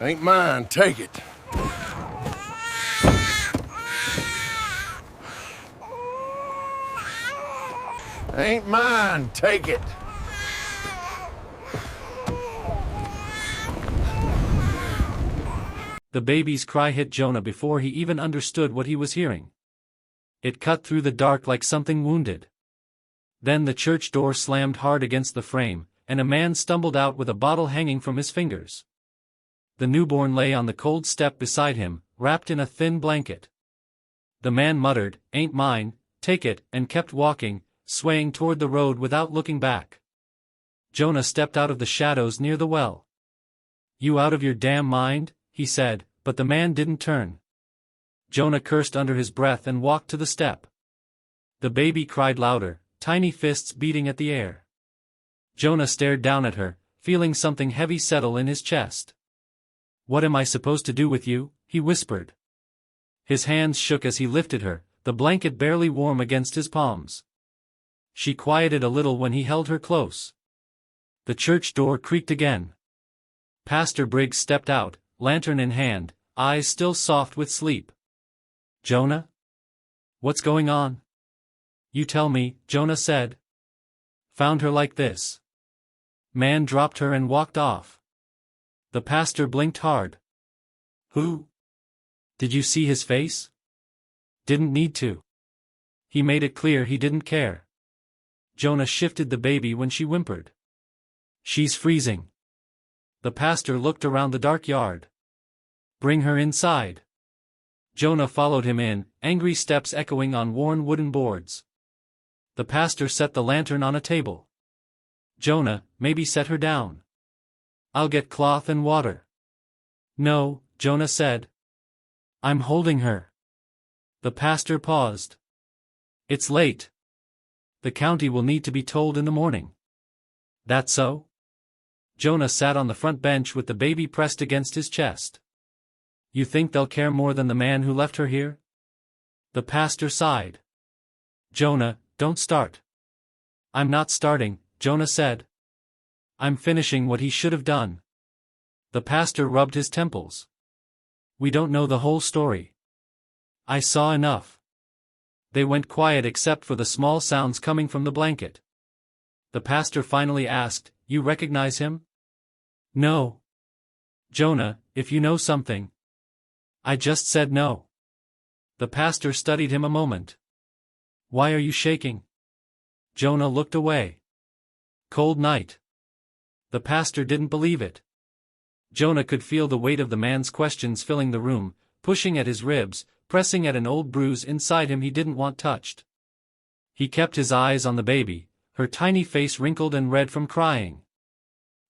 Ain't mine, take it. Ain't mine, take it. The baby's cry hit Jonah before he even understood what he was hearing. It cut through the dark like something wounded. Then the church door slammed hard against the frame, and a man stumbled out with a bottle hanging from his fingers. The newborn lay on the cold step beside him, wrapped in a thin blanket. The man muttered, "Ain't mine, take it," and kept walking, swaying toward the road without looking back. Jonah stepped out of the shadows near the well. "You out of your damn mind?" he said, but the man didn't turn. Jonah cursed under his breath and walked to the step. The baby cried louder, tiny fists beating at the air. Jonah stared down at her, feeling something heavy settle in his chest. "What am I supposed to do with you?" he whispered. His hands shook as he lifted her, the blanket barely warm against his palms. She quieted a little when he held her close. The church door creaked again. Pastor Briggs stepped out, lantern in hand, eyes still soft with sleep. "Jonah? What's going on?" "You tell me," Jonah said. "Found her like this." Man dropped her and walked off. The pastor blinked hard. "Who? Did you see his face?" "Didn't need to. He made it clear he didn't care." Jonah shifted the baby when she whimpered. "She's freezing." The pastor looked around the dark yard. "Bring her inside." Jonah followed him in, angry steps echoing on worn wooden boards. The pastor set the lantern on a table. "Jonah, maybe set her down. I'll get cloth and water." "No," Jonah said. "I'm holding her." The pastor paused. "It's late. The county will need to be told in the morning." "That so?" Jonah sat on the front bench with the baby pressed against his chest. "You think they'll care more than the man who left her here?" The pastor sighed. "Jonah, don't start." "I'm not starting," Jonah said. "I'm finishing what he should have done." The pastor rubbed his temples. "We don't know the whole story. I saw enough." They went quiet except for the small sounds coming from the blanket. The pastor finally asked, "You recognize him?" "No." "Jonah, if you know something." "I just said no." The pastor studied him a moment. "Why are you shaking?" Jonah looked away. "Cold night." The pastor didn't believe it. Jonah could feel the weight of the man's questions filling the room, pushing at his ribs, pressing at an old bruise inside him he didn't want touched. He kept his eyes on the baby, her tiny face wrinkled and red from crying.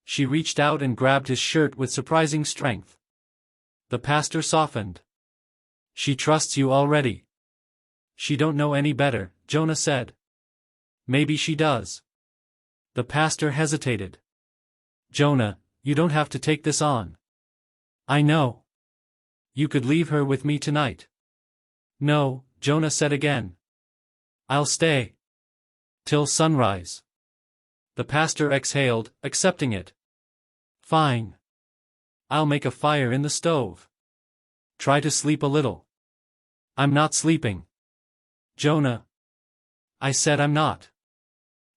She reached out and grabbed his shirt with surprising strength. The pastor softened. "She trusts you already." "She don't know any better," Jonah said. "Maybe she does." The pastor hesitated. "Jonah, you don't have to take this on." "I know. You could leave her with me tonight." "No," Jonah said again. "I'll stay. Till sunrise." The pastor exhaled, accepting it. "Fine. I'll make a fire in the stove. Try to sleep a little." "I'm not sleeping." "Jonah." "I said I'm not."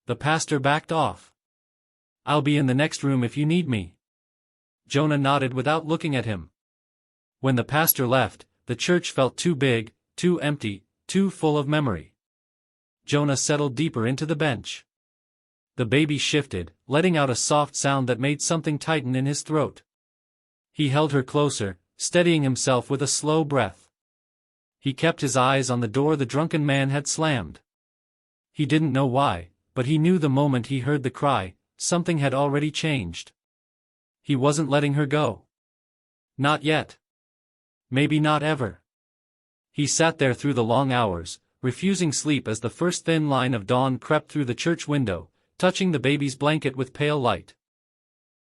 The pastor backed off. "I'll be in the next room if you need me." Jonah nodded without looking at him. When the pastor left, the church felt too big, too empty, too full of memory. Jonah settled deeper into the bench. The baby shifted, letting out a soft sound that made something tighten in his throat. He held her closer, steadying himself with a slow breath. He kept his eyes on the door the drunken man had slammed. He didn't know why, but he knew the moment he heard the cry, something had already changed. He wasn't letting her go. Not yet. Maybe not ever. He sat there through the long hours, refusing sleep as the first thin line of dawn crept through the church window, touching the baby's blanket with pale light.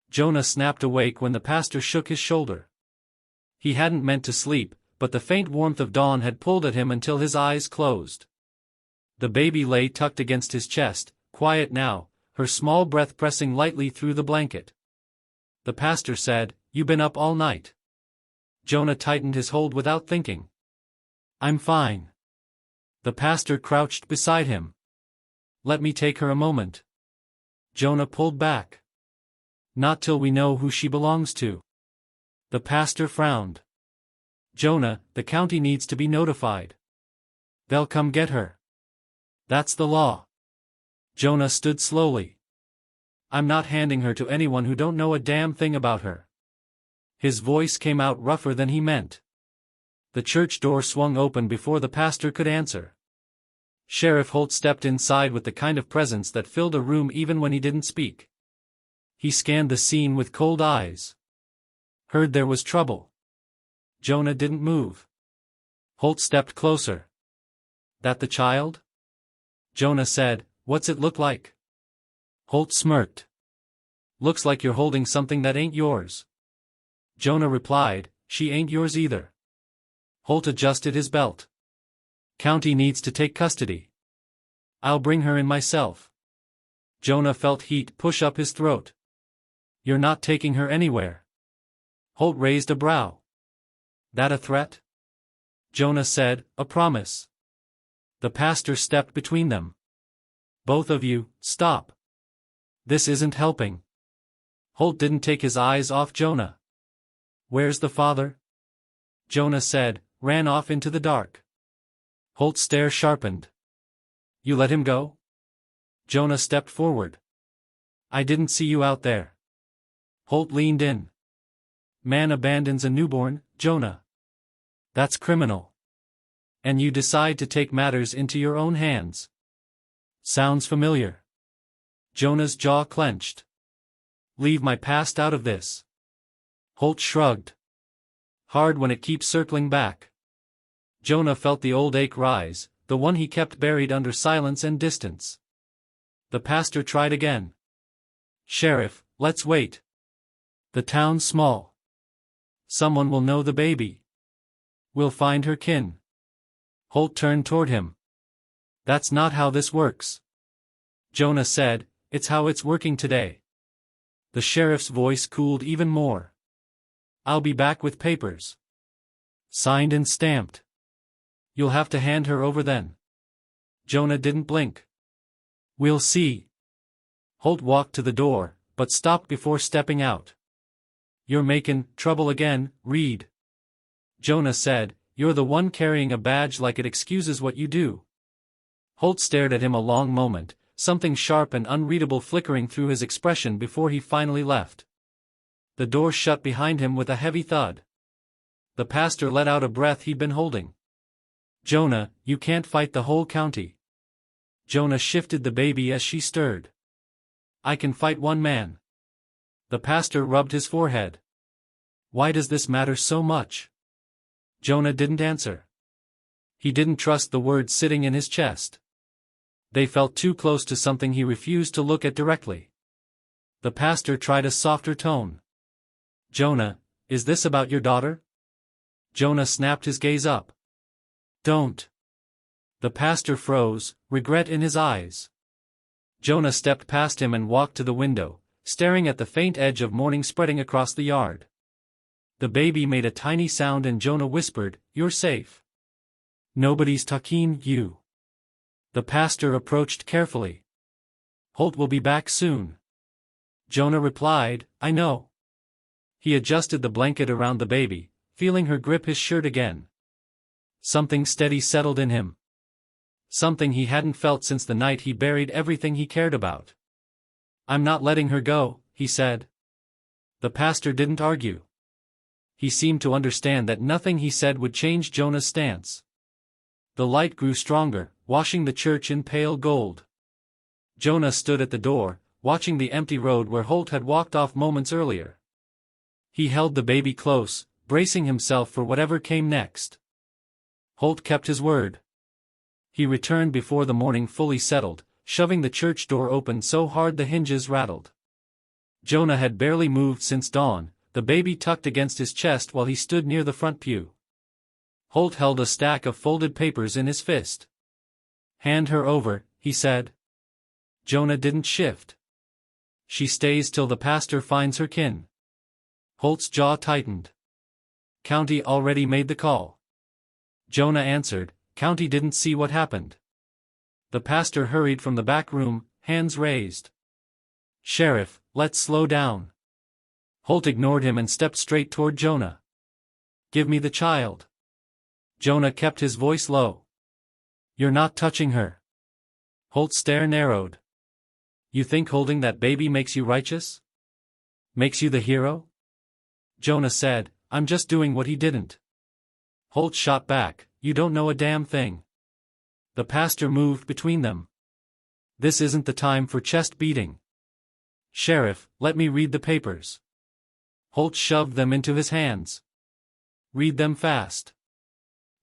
Jonah snapped awake when the pastor shook his shoulder. He hadn't meant to sleep, but the faint warmth of dawn had pulled at him until his eyes closed. The baby lay tucked against his chest, quiet now, her small breath pressing lightly through the blanket. The pastor said, "You been up all night?" Jonah tightened his hold without thinking. I'm fine. The pastor crouched beside him. Let me take her a moment. Jonah pulled back. Not till we know who she belongs to. The pastor frowned. Jonah, the county needs to be notified. They'll come get her. That's the law. Jonah stood slowly. I'm not handing her to anyone who don't know a damn thing about her. His voice came out rougher than he meant. The church door swung open before the pastor could answer. Sheriff Holt stepped inside with the kind of presence that filled a room even when he didn't speak. He scanned the scene with cold eyes. Heard there was trouble. Jonah didn't move. Holt stepped closer. That the child? Jonah said, What's it look like? Holt smirked. Looks like you're holding something that ain't yours. Jonah replied, She ain't yours either. Holt adjusted his belt. County needs to take custody. I'll bring her in myself. Jonah felt heat push up his throat. You're not taking her anywhere. Holt raised a brow. That a threat? Jonah said, A promise. The pastor stepped between them. Both of you, stop. This isn't helping. Holt didn't take his eyes off Jonah. Where's the father? Jonah said, ran off into the dark. Holt's stare sharpened. You let him go? Jonah stepped forward. I didn't see you out there. Holt leaned in. Man abandons a newborn, Jonah. That's criminal. And you decide to take matters into your own hands. Sounds familiar. Jonah's jaw clenched. Leave my past out of this. Holt shrugged. Hard when it keeps circling back. Jonah felt the old ache rise, the one he kept buried under silence and distance. The pastor tried again. Sheriff, let's wait. The town's small. Someone will know the baby. We'll find her kin. Holt turned toward him. That's not how this works. Jonah said, It's how it's working today. The sheriff's voice cooled even more. I'll be back with papers. Signed and stamped. You'll have to hand her over then. Jonah didn't blink. We'll see. Holt walked to the door, but stopped before stepping out. You're making trouble again, Reed. Jonah said, You're the one carrying a badge like it excuses what you do. Holt stared at him a long moment, something sharp and unreadable flickering through his expression before he finally left. The door shut behind him with a heavy thud. The pastor let out a breath he'd been holding. Jonah, you can't fight the whole county. Jonah shifted the baby as she stirred. I can fight one man. The pastor rubbed his forehead. Why does this matter so much? Jonah didn't answer. He didn't trust the words sitting in his chest. They felt too close to something he refused to look at directly. The pastor tried a softer tone. Jonah, is this about your daughter? Jonah snapped his gaze up. Don't. The pastor froze, regret in his eyes. Jonah stepped past him and walked to the window, staring at the faint edge of morning spreading across the yard. The baby made a tiny sound and Jonah whispered, You're safe. Nobody's talking you. The pastor approached carefully. Holt will be back soon. Jonah replied, I know. He adjusted the blanket around the baby, feeling her grip his shirt again. Something steady settled in him. Something he hadn't felt since the night he buried everything he cared about. I'm not letting her go, he said. The pastor didn't argue. He seemed to understand that nothing he said would change Jonah's stance. The light grew stronger, washing the church in pale gold. Jonah stood at the door, watching the empty road where Holt had walked off moments earlier. He held the baby close, bracing himself for whatever came next. Holt kept his word. He returned before the morning fully settled, shoving the church door open so hard the hinges rattled. Jonah had barely moved since dawn, the baby tucked against his chest while he stood near the front pew. Holt held a stack of folded papers in his fist. Hand her over, he said. Jonah didn't shift. She stays till the pastor finds her kin. Holt's jaw tightened. County already made the call. Jonah answered. County didn't see what happened. The pastor hurried from the back room, hands raised. Sheriff, let's slow down. Holt ignored him and stepped straight toward Jonah. Give me the child. Jonah kept his voice low. You're not touching her. Holt's stare narrowed. You think holding that baby makes you righteous? Makes you the hero? Jonah said, I'm just doing what he didn't. Holt shot back, you don't know a damn thing. The pastor moved between them. This isn't the time for chest beating. Sheriff, let me read the papers. Holt shoved them into his hands. Read them fast.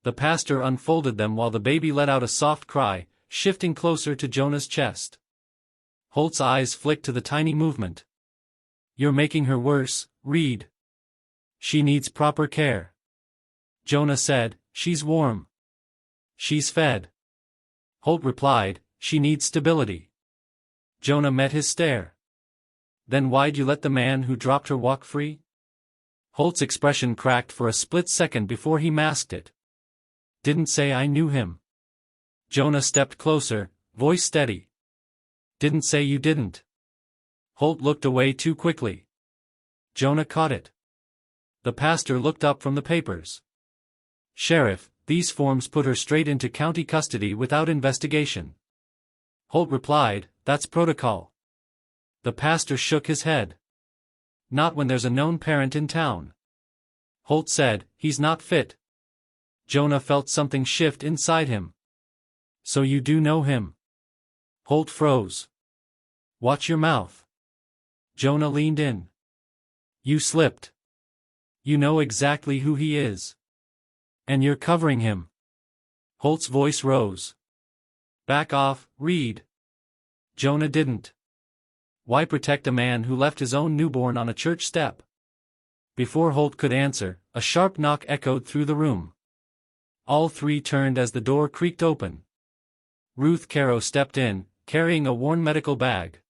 The pastor unfolded them while the baby let out a soft cry, shifting closer to Jonah's chest. Holt's eyes flicked to the tiny movement. You're making her worse, Reed. She needs proper care. Jonah said, she's warm. She's fed. Holt replied, she needs stability. Jonah met his stare. Then why'd you let the man who dropped her walk free? Holt's expression cracked for a split second before he masked it. Didn't say I knew him. Jonah stepped closer, voice steady. Didn't say you didn't. Holt looked away too quickly. Jonah caught it. The pastor looked up from the papers. Sheriff, these forms put her straight into county custody without investigation. Holt replied, that's protocol. The pastor shook his head. Not when there's a known parent in town. Holt said, he's not fit. Jonah felt something shift inside him. So you do know him? Holt froze. Watch your mouth. Jonah leaned in. You slipped. You know exactly who he is. And you're covering him. Holt's voice rose. Back off, Reed. Jonah didn't. Why protect a man who left his own newborn on a church step? Before Holt could answer, a sharp knock echoed through the room. All three turned as the door creaked open. Ruth Caro stepped in, carrying a worn medical bag.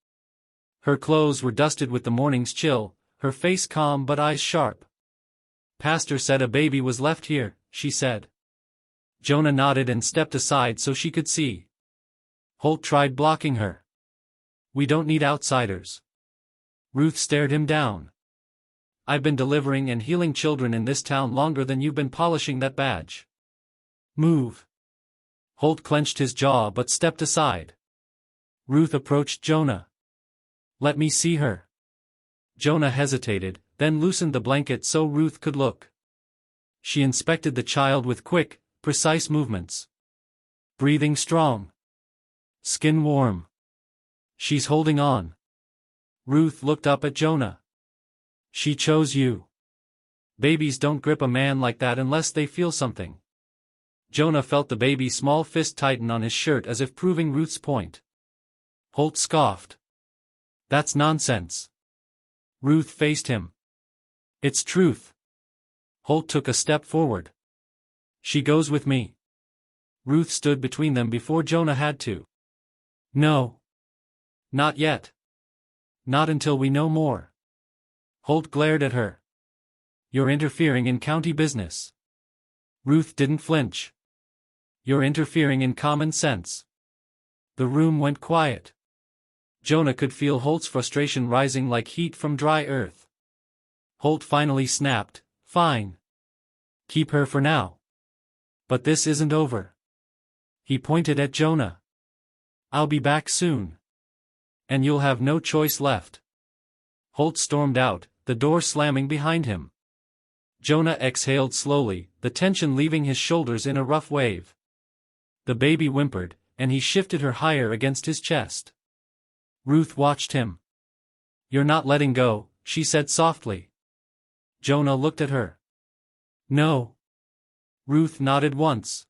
Her clothes were dusted with the morning's chill, her face calm but eyes sharp. Pastor said a baby was left here, she said. Jonah nodded and stepped aside so she could see. Holt tried blocking her. We don't need outsiders. Ruth stared him down. I've been delivering and healing children in this town longer than you've been polishing that badge. Move. Holt clenched his jaw but stepped aside. Ruth approached Jonah. Let me see her. Jonah hesitated, then loosened the blanket so Ruth could look. She inspected the child with quick, precise movements. Breathing strong. Skin warm. She's holding on. Ruth looked up at Jonah. She chose you. Babies don't grip a man like that unless they feel something. Jonah felt the baby's small fist tighten on his shirt as if proving Ruth's point. Holt scoffed. That's nonsense. Ruth faced him. It's truth. Holt took a step forward. She goes with me. Ruth stood between them before Jonah had to. No. Not yet. Not until we know more. Holt glared at her. You're interfering in county business. Ruth didn't flinch. You're interfering in common sense. The room went quiet. Jonah could feel Holt's frustration rising like heat from dry earth. Holt finally snapped, fine. Keep her for now. But this isn't over. He pointed at Jonah. I'll be back soon. And you'll have no choice left. Holt stormed out, the door slamming behind him. Jonah exhaled slowly, the tension leaving his shoulders in a rough wave. The baby whimpered, and he shifted her higher against his chest. Ruth watched him. You're not letting go, she said softly. Jonah looked at her. No. Ruth nodded once.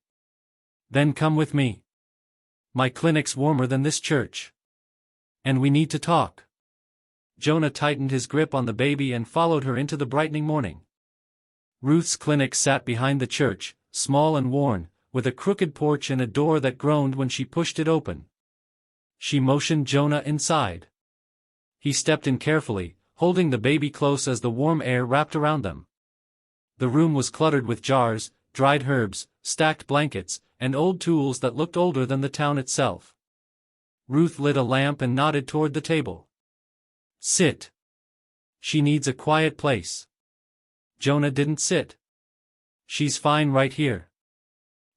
Then come with me. My clinic's warmer than this church. And we need to talk. Jonah tightened his grip on the baby and followed her into the brightening morning. Ruth's clinic sat behind the church, small and worn, with a crooked porch and a door that groaned when she pushed it open. She motioned Jonah inside. He stepped in carefully, holding the baby close as the warm air wrapped around them. The room was cluttered with jars, dried herbs, stacked blankets, and old tools that looked older than the town itself. Ruth lit a lamp and nodded toward the table. Sit. She needs a quiet place. Jonah didn't sit. She's fine right here.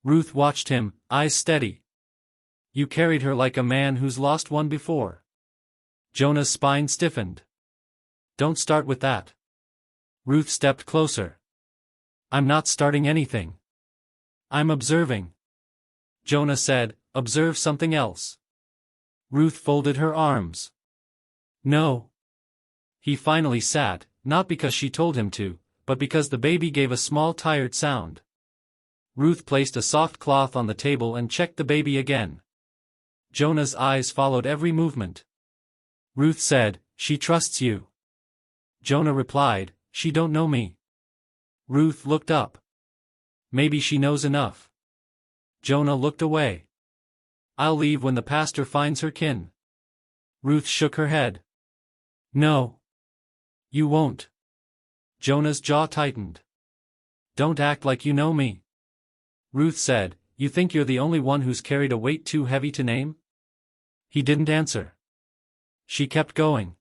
Ruth watched him, eyes steady. You carried her like a man who's lost one before. Jonah's spine stiffened. Don't start with that. Ruth stepped closer. I'm not starting anything. I'm observing. Jonah said, observe something else. Ruth folded her arms. No. He finally sat, not because she told him to, but because the baby gave a small tired sound. Ruth placed a soft cloth on the table and checked the baby again. Jonah's eyes followed every movement. Ruth said, she trusts you. Jonah replied, she don't know me. Ruth looked up. Maybe she knows enough. Jonah looked away. I'll leave when the pastor finds her kin. Ruth shook her head. No. You won't. Jonah's jaw tightened. Don't act like you know me. Ruth said, you think you're the only one who's carried a weight too heavy to name? He didn't answer. She kept going.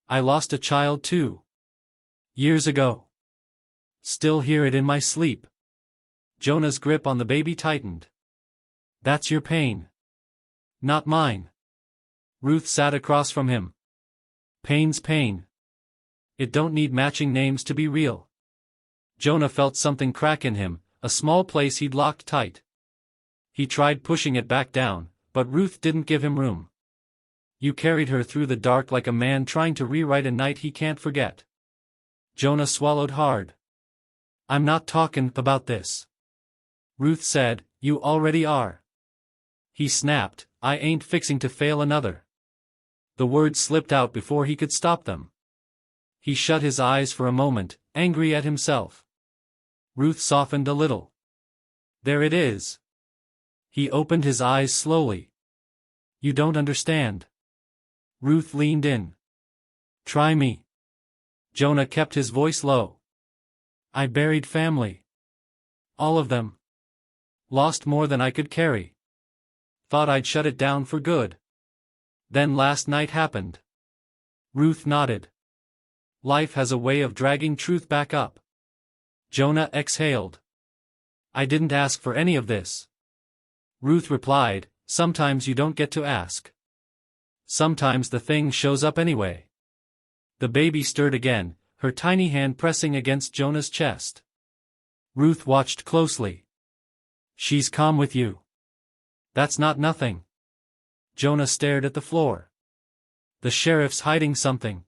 I lost a child too. Years ago. Still hear it in my sleep. Jonah's grip on the baby tightened. That's your pain. Not mine. Ruth sat across from him. Pain's pain. It don't need matching names to be real. Jonah felt something crack in him, a small place he'd locked tight. He tried pushing it back down, but Ruth didn't give him room. You carried her through the dark like a man trying to rewrite a night he can't forget. Jonah swallowed hard. I'm not talking about this. Ruth said, you already are. He snapped, I ain't fixing to fail another. The words slipped out before he could stop them. He shut his eyes for a moment, angry at himself. Ruth softened a little. There it is. He opened his eyes slowly. You don't understand. Ruth leaned in. Try me. Jonah kept his voice low. I buried family. All of them. Lost more than I could carry. Thought I'd shut it down for good. Then last night happened. Ruth nodded. Life has a way of dragging truth back up. Jonah exhaled. I didn't ask for any of this. Ruth replied, sometimes you don't get to ask. Sometimes the thing shows up anyway. The baby stirred again, her tiny hand pressing against Jonah's chest. Ruth watched closely. She's calm with you. That's not nothing. Jonah stared at the floor. The sheriff's hiding something.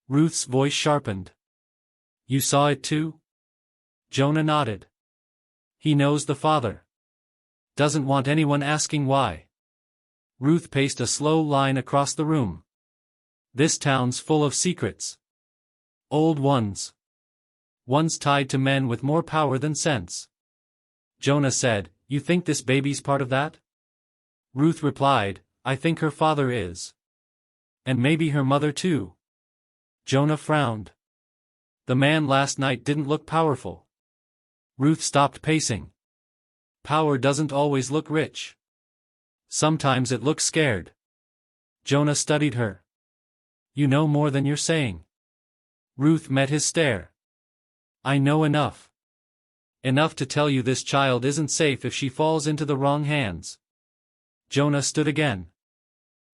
Ruth's voice sharpened. You saw it too? Jonah nodded. He knows the father. Doesn't want anyone asking why. Ruth paced a slow line across the room. This town's full of secrets. Old ones. Ones tied to men with more power than sense. Jonah said, you think this baby's part of that? Ruth replied, I think her father is. And maybe her mother too. Jonah frowned. The man last night didn't look powerful. Ruth stopped pacing. Power doesn't always look rich. Sometimes it looks scared. Jonah studied her. You know more than you're saying. Ruth met his stare. I know enough. Enough to tell you this child isn't safe if she falls into the wrong hands. Jonah stood again.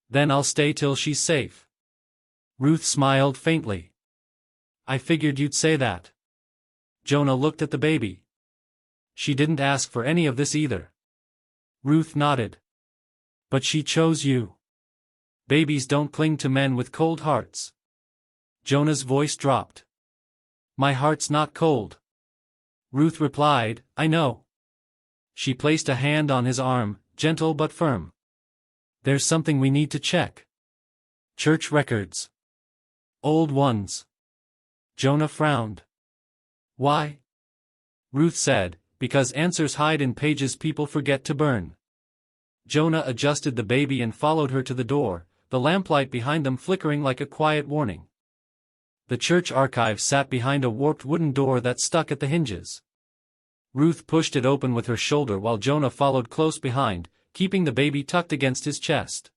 Then I'll stay till she's safe. Ruth smiled faintly. I figured you'd say that. Jonah looked at the baby. She didn't ask for any of this either. Ruth nodded. But she chose you. Babies don't cling to men with cold hearts. Jonah's voice dropped. My heart's not cold. Ruth replied, I know. She placed a hand on his arm, gentle but firm. There's something we need to check. Church records. Old ones. Jonah frowned. Why? Ruth said, because answers hide in pages people forget to burn. Jonah adjusted the baby and followed her to the door, the lamplight behind them flickering like a quiet warning. The church archive sat behind a warped wooden door that stuck at the hinges. Ruth pushed it open with her shoulder while Jonah followed close behind, keeping the baby tucked against his chest.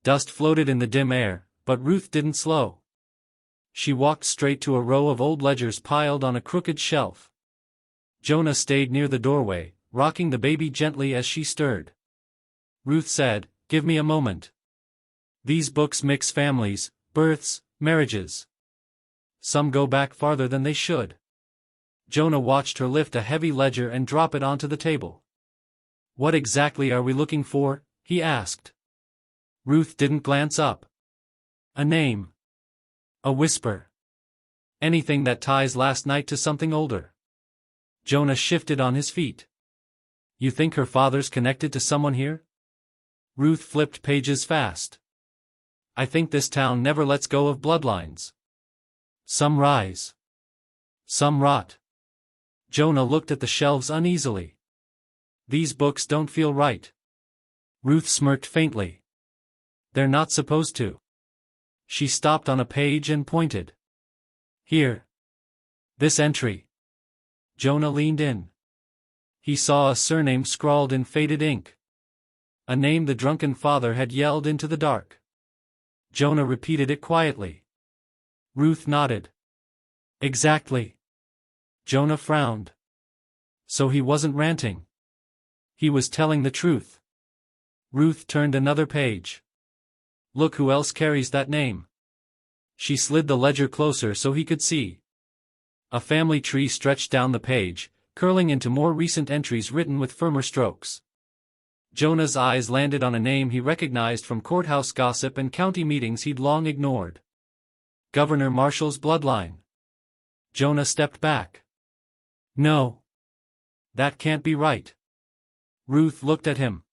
Dust floated in the dim air, but Ruth didn't slow. She walked straight to a row of old ledgers piled on a crooked shelf. Jonah stayed near the doorway, rocking the baby gently as she stirred. Ruth said, "Give me a moment. These books mix families, births, marriages. Some go back farther than they should." Jonah watched her lift a heavy ledger and drop it onto the table. "What exactly are we looking for?" he asked. Ruth didn't glance up. "A name. A whisper. Anything that ties last night to something older." Jonah shifted on his feet. "You think her father's connected to someone here?" Ruth flipped pages fast. "I think this town never lets go of bloodlines. Some rise. Some rot." Jonah looked at the shelves uneasily. "These books don't feel right." Ruth smirked faintly. "They're not supposed to." She stopped on a page and pointed. "Here. This entry." Jonah leaned in. He saw a surname scrawled in faded ink. A name the drunken father had yelled into the dark. Jonah repeated it quietly. Ruth nodded. "Exactly." Jonah frowned. So he wasn't ranting. He was telling the truth. Ruth turned another page. "Look who else carries that name." She slid the ledger closer so he could see. A family tree stretched down the page, curling into more recent entries written with firmer strokes. Jonah's eyes landed on a name he recognized from courthouse gossip and county meetings he'd long ignored. Governor Marshall's bloodline. Jonah stepped back. "No. That can't be right." Ruth looked at him.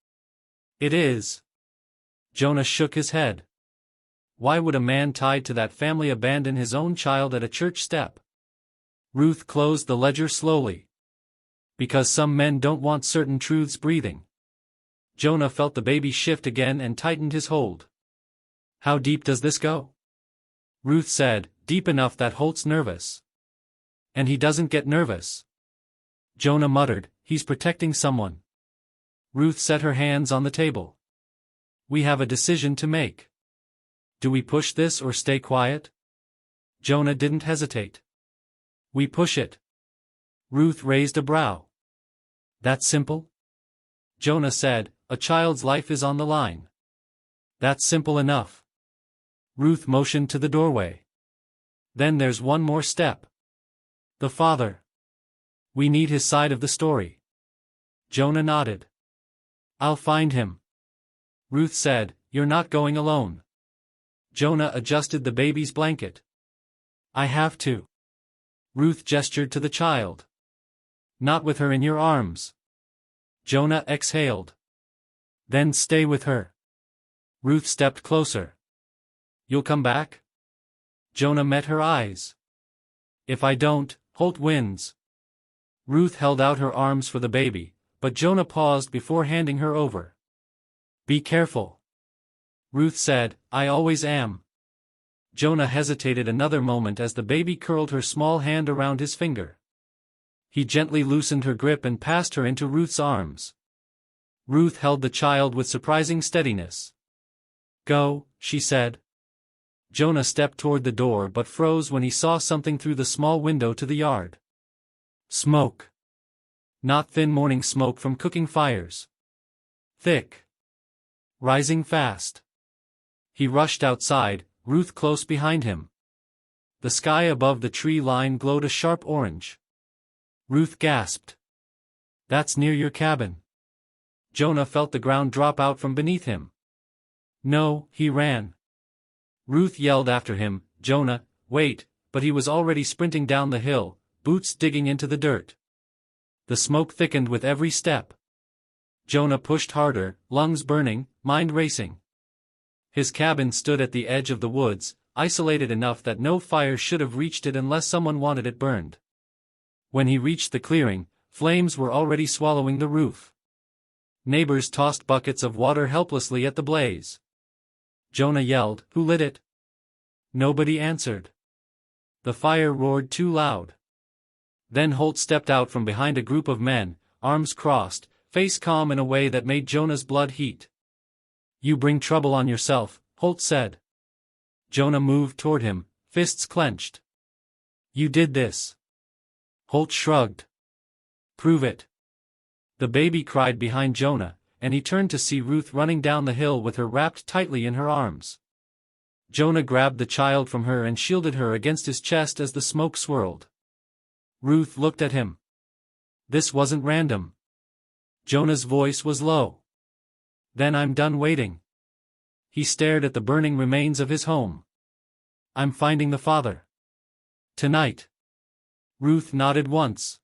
"It is." Jonah shook his head. Why would a man tied to that family abandon his own child at a church step? Ruth closed the ledger slowly. "Because some men don't want certain truths breathing." Jonah felt the baby shift again and tightened his hold. "How deep does this go?" Ruth said, "Deep enough that Holt's nervous." "And he doesn't get nervous." Jonah muttered, "He's protecting someone." Ruth set her hands on the table. "We have a decision to make. Do we push this or stay quiet?" Jonah didn't hesitate. "We push it." Ruth raised a brow. "That simple?" Jonah said, "A child's life is on the line." "That's simple enough." Ruth motioned to the doorway. "Then there's one more step. The father. We need his side of the story." Jonah nodded. "I'll find him." Ruth said, "You're not going alone." Jonah adjusted the baby's blanket. "I have to." Ruth gestured to the child. "Not with her in your arms." Jonah exhaled. "Then stay with her." Ruth stepped closer. "You'll come back?" Jonah met her eyes. "If I don't, Holt wins." Ruth held out her arms for the baby, but Jonah paused before handing her over. "Be careful." Ruth said, "I always am." Jonah hesitated another moment as the baby curled her small hand around his finger. He gently loosened her grip and passed her into Ruth's arms. Ruth held the child with surprising steadiness. "Go," she said. Jonah stepped toward the door but froze when he saw something through the small window to the yard. Smoke. Not thin morning smoke from cooking fires. Thick. Rising fast. He rushed outside, Ruth close behind him. The sky above the tree line glowed a sharp orange. Ruth gasped. "That's near your cabin." Jonah felt the ground drop out from beneath him. "No," he ran. Ruth yelled after him, "Jonah, wait," but he was already sprinting down the hill, boots digging into the dirt. The smoke thickened with every step. Jonah pushed harder, lungs burning, mind racing. His cabin stood at the edge of the woods, isolated enough that no fire should have reached it unless someone wanted it burned. When he reached the clearing, flames were already swallowing the roof. Neighbors tossed buckets of water helplessly at the blaze. Jonah yelled, "Who lit it?" Nobody answered. The fire roared too loud. Then Holt stepped out from behind a group of men, arms crossed, face calm in a way that made Jonah's blood heat. "You bring trouble on yourself," Holt said. Jonah moved toward him, fists clenched. "You did this." Holt shrugged. "Prove it." The baby cried behind Jonah, and he turned to see Ruth running down the hill with her wrapped tightly in her arms. Jonah grabbed the child from her and shielded her against his chest as the smoke swirled. Ruth looked at him. This wasn't random. Jonah's voice was low. "Then I'm done waiting." He stared at the burning remains of his home. "I'm finding the father. Tonight." Ruth nodded once.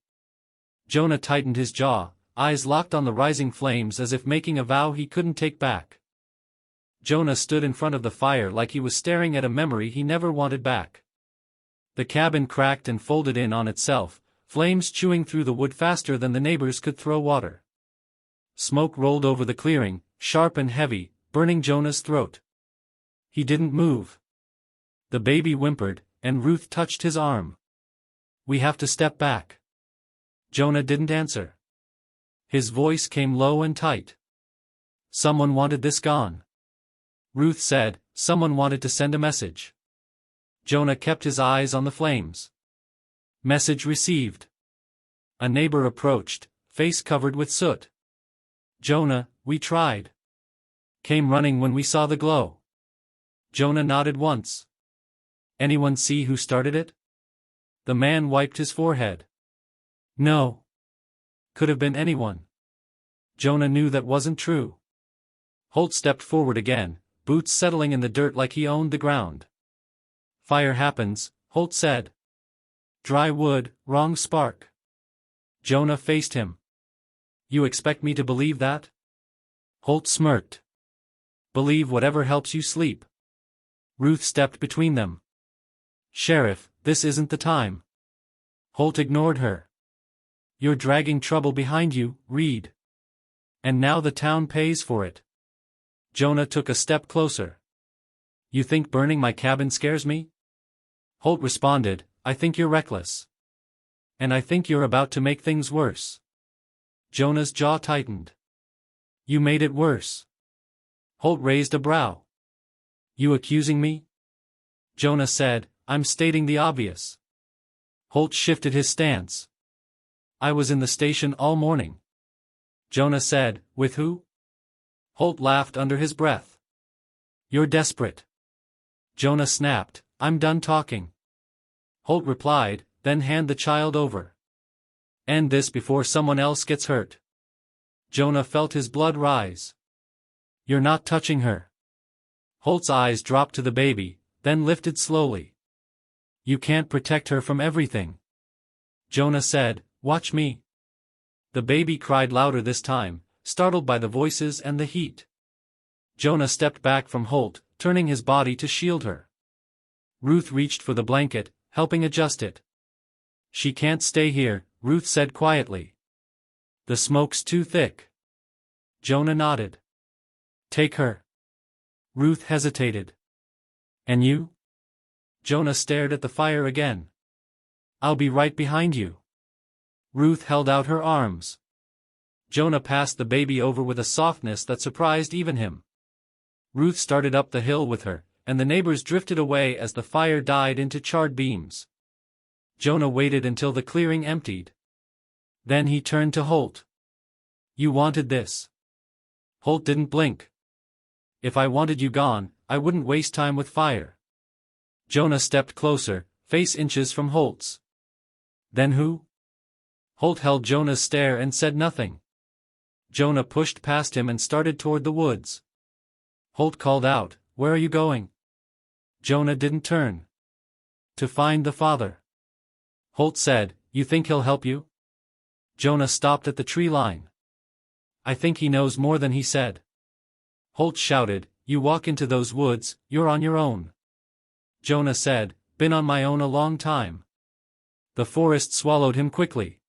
Jonah tightened his jaw, eyes locked on the rising flames as if making a vow he couldn't take back. Jonah stood in front of the fire like he was staring at a memory he never wanted back. The cabin cracked and folded in on itself, flames chewing through the wood faster than the neighbors could throw water. Smoke rolled over the clearing, sharp and heavy, burning Jonah's throat. He didn't move. The baby whimpered, and Ruth touched his arm. "We have to step back." Jonah didn't answer. His voice came low and tight. "Someone wanted this gone." Ruth said, "Someone wanted to send a message." Jonah kept his eyes on the flames. Message received. A neighbor approached, face covered with soot. "Jonah, we tried. Came running when we saw the glow." Jonah nodded once. "Anyone see who started it?" The man wiped his forehead. "No. Could have been anyone." Jonah knew that wasn't true. Holt stepped forward again, boots settling in the dirt like he owned the ground. "Fire happens," Holt said. "Dry wood, wrong spark." Jonah faced him. "You expect me to believe that?" Holt smirked. "Believe whatever helps you sleep." Ruth stepped between them. "Sheriff, this isn't the time." Holt ignored her. "You're dragging trouble behind you, Reed. And now the town pays for it." Jonah took a step closer. "You think burning my cabin scares me?" Holt responded, "I think you're reckless. And I think you're about to make things worse." Jonah's jaw tightened. "You made it worse." Holt raised a brow. "You accusing me?" Jonah said, "I'm stating the obvious." Holt shifted his stance. "I was in the station all morning." Jonah said, "With who?" Holt laughed under his breath. "You're desperate." Jonah snapped, "I'm done talking." Holt replied, "Then hand the child over. End this before someone else gets hurt." Jonah felt his blood rise. "You're not touching her." Holt's eyes dropped to the baby, then lifted slowly. "You can't protect her from everything." Jonah said, "Watch me." The baby cried louder this time, startled by the voices and the heat. Jonah stepped back from Holt, turning his body to shield her. Ruth reached for the blanket, helping adjust it. "She can't stay here," Ruth said quietly. "The smoke's too thick." Jonah nodded. "Take her." Ruth hesitated. "And you?" Jonah stared at the fire again. "I'll be right behind you." Ruth held out her arms. Jonah passed the baby over with a softness that surprised even him. Ruth started up the hill with her, and the neighbors drifted away as the fire died into charred beams. Jonah waited until the clearing emptied. Then he turned to Holt. "You wanted this." Holt didn't blink. "If I wanted you gone, I wouldn't waste time with fire." Jonah stepped closer, face inches from Holt's. "Then who?" Holt held Jonah's stare and said nothing. Jonah pushed past him and started toward the woods. Holt called out, "Where are you going?" Jonah didn't turn. "To find the father." Holt said, "You think he'll help you?" Jonah stopped at the tree line. "I think he knows more than he said." Holt shouted, "You walk into those woods, you're on your own." Jonah said, "Been on my own a long time." The forest swallowed him quickly.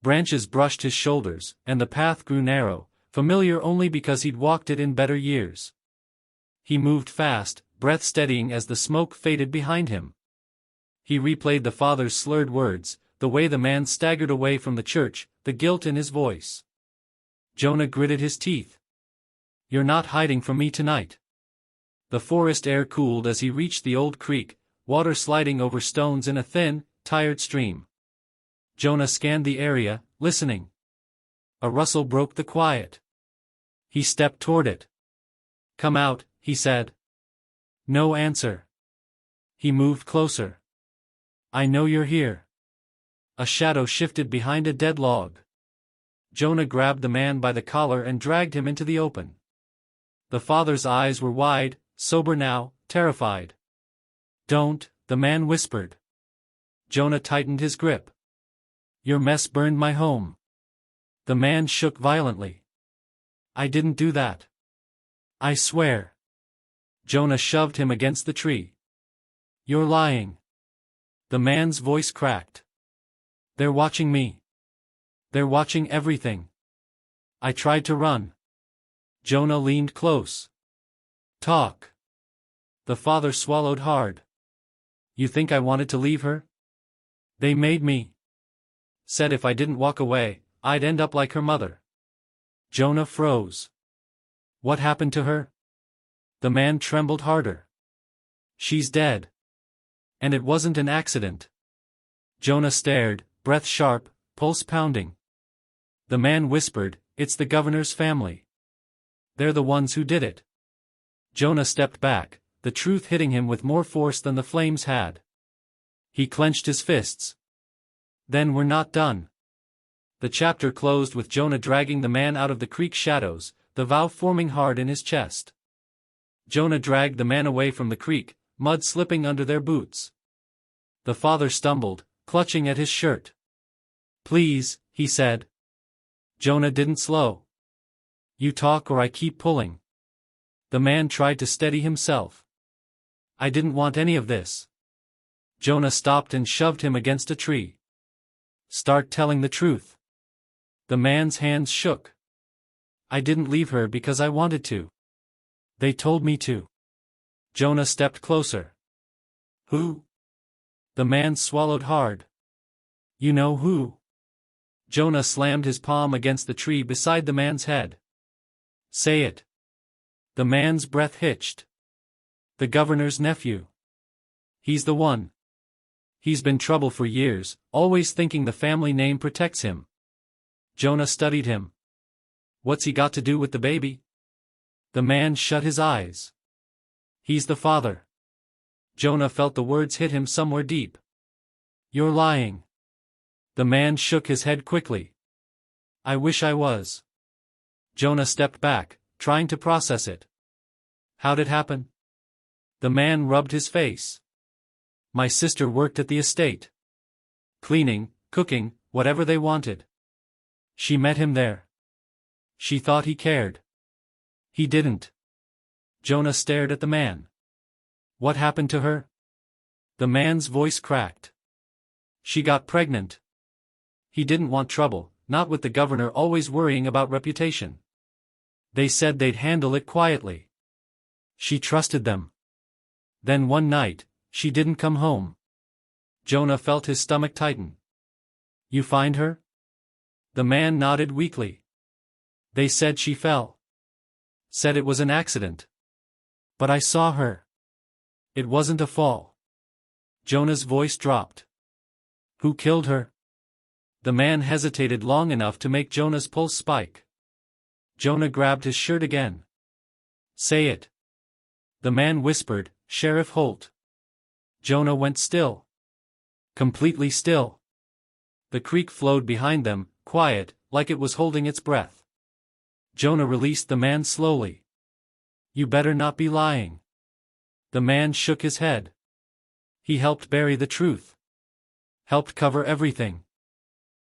Branches brushed his shoulders, and the path grew narrow, familiar only because he'd walked it in better years. He moved fast, breath steadying as the smoke faded behind him. He replayed the father's slurred words, the way the man staggered away from the church, the guilt in his voice. Jonah gritted his teeth. "You're not hiding from me tonight." The forest air cooled as he reached the old creek, water sliding over stones in a thin, tired stream. Jonah scanned the area, listening. A rustle broke the quiet. He stepped toward it. "Come out," he said. No answer. He moved closer. "I know you're here." A shadow shifted behind a dead log. Jonah grabbed the man by the collar and dragged him into the open. The father's eyes were wide, sober now, terrified. "Don't," the man whispered. Jonah tightened his grip. "Your mess burned my home." The man shook violently. "I didn't do that. I swear." Jonah shoved him against the tree. "You're lying." The man's voice cracked. "They're watching me. They're watching everything." I tried to run. Jonah leaned close. "Talk." The father swallowed hard. "You think I wanted to leave her? They made me. Said if I didn't walk away, I'd end up like her mother." Jonah froze. "What happened to her?" The man trembled harder. "She's dead. And it wasn't an accident." Jonah stared, breath sharp, pulse pounding. The man whispered, "It's the governor's family. They're the ones who did it." Jonah stepped back, the truth hitting him with more force than the flames had. He clenched his fists. "Then we're not done." The chapter closed with Jonah dragging the man out of the creek shadows, the vow forming hard in his chest. Jonah dragged the man away from the creek, mud slipping under their boots. The father stumbled, clutching at his shirt. "Please," he said. Jonah didn't slow. "You talk or I keep pulling." The man tried to steady himself. "I didn't want any of this." Jonah stopped and shoved him against a tree. "Start telling the truth." The man's hands shook. "I didn't leave her because I wanted to. They told me to." Jonah stepped closer. "Who?" The man swallowed hard. "You know who." Jonah slammed his palm against the tree beside the man's head. "Say it." The man's breath hitched. "The governor's nephew. He's the one. He's been trouble for years, always thinking the family name protects him." Jonah studied him. "What's he got to do with the baby?" The man shut his eyes. "He's the father." Jonah felt the words hit him somewhere deep. "You're lying." The man shook his head quickly. "I wish I was." Jonah stepped back, trying to process it. "How'd it happen?" The man rubbed his face. "My sister worked at the estate. Cleaning, cooking, whatever they wanted. She met him there. She thought he cared. He didn't." Jonah stared at the man. "What happened to her?" The man's voice cracked. "She got pregnant. He didn't want trouble, not with the governor always worrying about reputation. They said they'd handle it quietly. She trusted them. Then one night, she didn't come home." Jonah felt his stomach tighten. "You find her?" The man nodded weakly. "They said she fell. Said it was an accident. But I saw her. It wasn't a fall." Jonah's voice dropped. "Who killed her?" The man hesitated long enough to make Jonah's pulse spike. Jonah grabbed his shirt again. "Say it." The man whispered, "Sheriff Holt." Jonah went still. Completely still. The creek flowed behind them, quiet, like it was holding its breath. Jonah released the man slowly. "You better not be lying." The man shook his head. He helped bury the truth. Helped cover everything.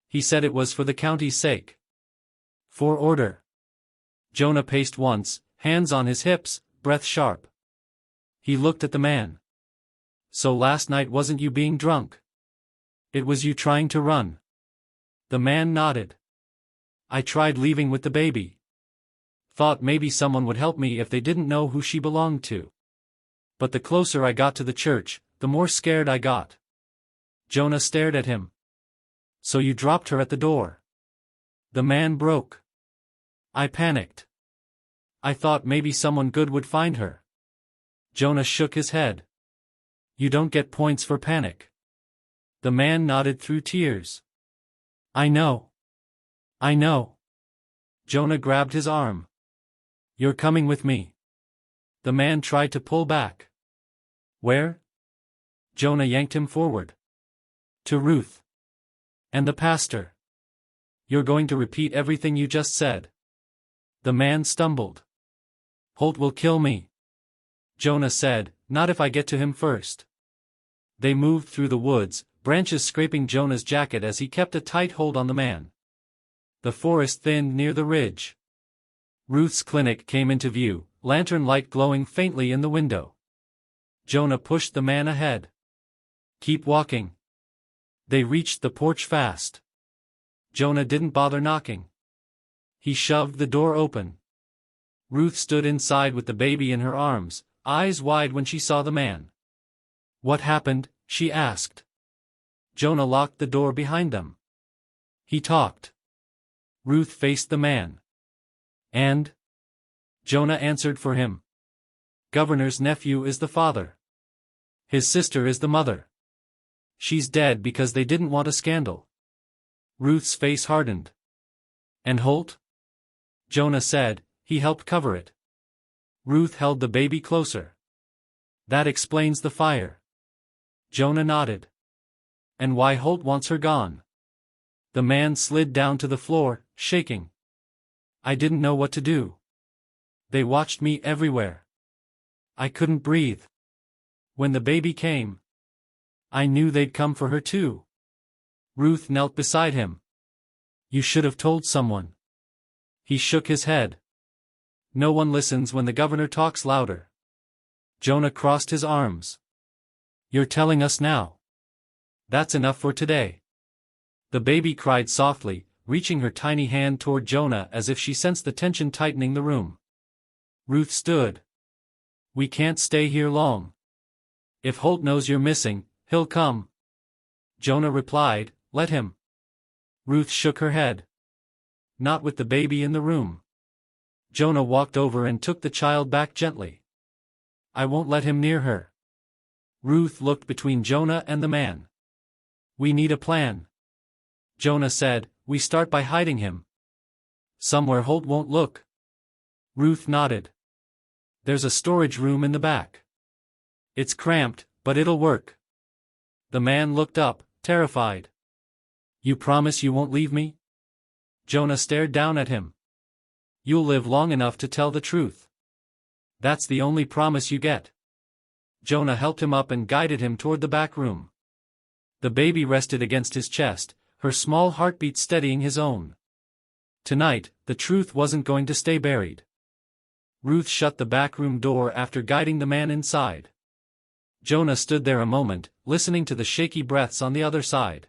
He said it was for the county's sake. For order. Jonah paced once, hands on his hips, breath sharp. He looked at the man. "So last night wasn't you being drunk? It was you trying to run." The man nodded. "I tried leaving with the baby. Thought maybe someone would help me if they didn't know who she belonged to. But the closer I got to the church, the more scared I got. Jonah stared at him. So you dropped her at the door. The man broke. I panicked. I thought maybe someone good would find her. Jonah shook his head. You don't get points for panic. The man nodded through tears. I know. I know. Jonah grabbed his arm. You're coming with me. The man tried to pull back. Where? Jonah yanked him forward. To Ruth. And the pastor. You're going to repeat everything you just said. The man stumbled. Holt will kill me. Jonah said, not if I get to him first. They moved through the woods, branches scraping Jonah's jacket as he kept a tight hold on the man. The forest thinned near the ridge. Ruth's clinic came into view, lantern light glowing faintly in the window. Jonah pushed the man ahead. Keep walking. They reached the porch fast. Jonah didn't bother knocking. He shoved the door open. Ruth stood inside with the baby in her arms, eyes wide when she saw the man. What happened? She asked. Jonah locked the door behind them. He talked. Ruth faced the man. And? Jonah answered for him. Governor's nephew is the father. His sister is the mother. She's dead because they didn't want a scandal. Ruth's face hardened. And Holt? Jonah said, he helped cover it. Ruth held the baby closer. That explains the fire. Jonah nodded. And why Holt wants her gone. The man slid down to the floor, shaking. I didn't know what to do. They watched me everywhere. I couldn't breathe. When the baby came, I knew they'd come for her too. Ruth knelt beside him. You should have told someone. He shook his head. No one listens when the governor talks louder. Jonah crossed his arms. You're telling us now. That's enough for today. The baby cried softly, reaching her tiny hand toward Jonah as if she sensed the tension tightening the room. Ruth stood. We can't stay here long. If Holt knows you're missing, he'll come. Jonah replied, let him. Ruth shook her head. Not with the baby in the room. Jonah walked over and took the child back gently. I won't let him near her. Ruth looked between Jonah and the man. We need a plan. Jonah said, we start by hiding him. Somewhere Holt won't look. Ruth nodded. There's a storage room in the back. It's cramped, but it'll work. The man looked up, terrified. You promise you won't leave me? Jonah stared down at him. You'll live long enough to tell the truth. That's the only promise you get. Jonah helped him up and guided him toward the back room. The baby rested against his chest, her small heartbeat steadying his own. Tonight, the truth wasn't going to stay buried. Ruth shut the back room door after guiding the man inside. Jonah stood there a moment, listening to the shaky breaths on the other side.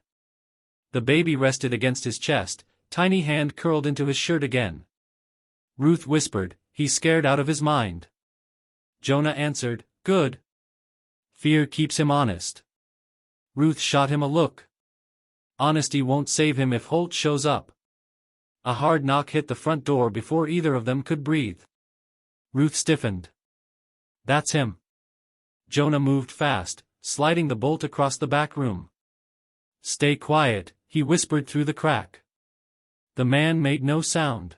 The baby rested against his chest, tiny hand curled into his shirt again. Ruth whispered, he's scared out of his mind. Jonah answered, good. Fear keeps him honest. Ruth shot him a look. Honesty won't save him if Holt shows up. A hard knock hit the front door before either of them could breathe. Ruth stiffened. That's him. Jonah moved fast, sliding the bolt across the back room. Stay quiet, he whispered through the crack. The man made no sound.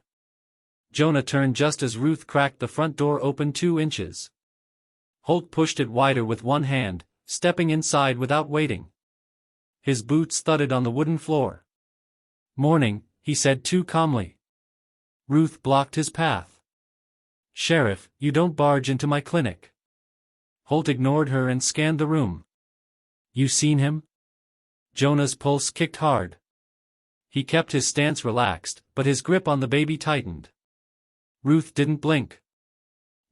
Jonah turned just as Ruth cracked the front door open 2 inches. Holt pushed it wider with one hand, stepping inside without waiting. His boots thudded on the wooden floor. Morning, he said too calmly. Ruth blocked his path. Sheriff, you don't barge into my clinic. Holt ignored her and scanned the room. You seen him? Jonah's pulse kicked hard. He kept his stance relaxed, but his grip on the baby tightened. Ruth didn't blink.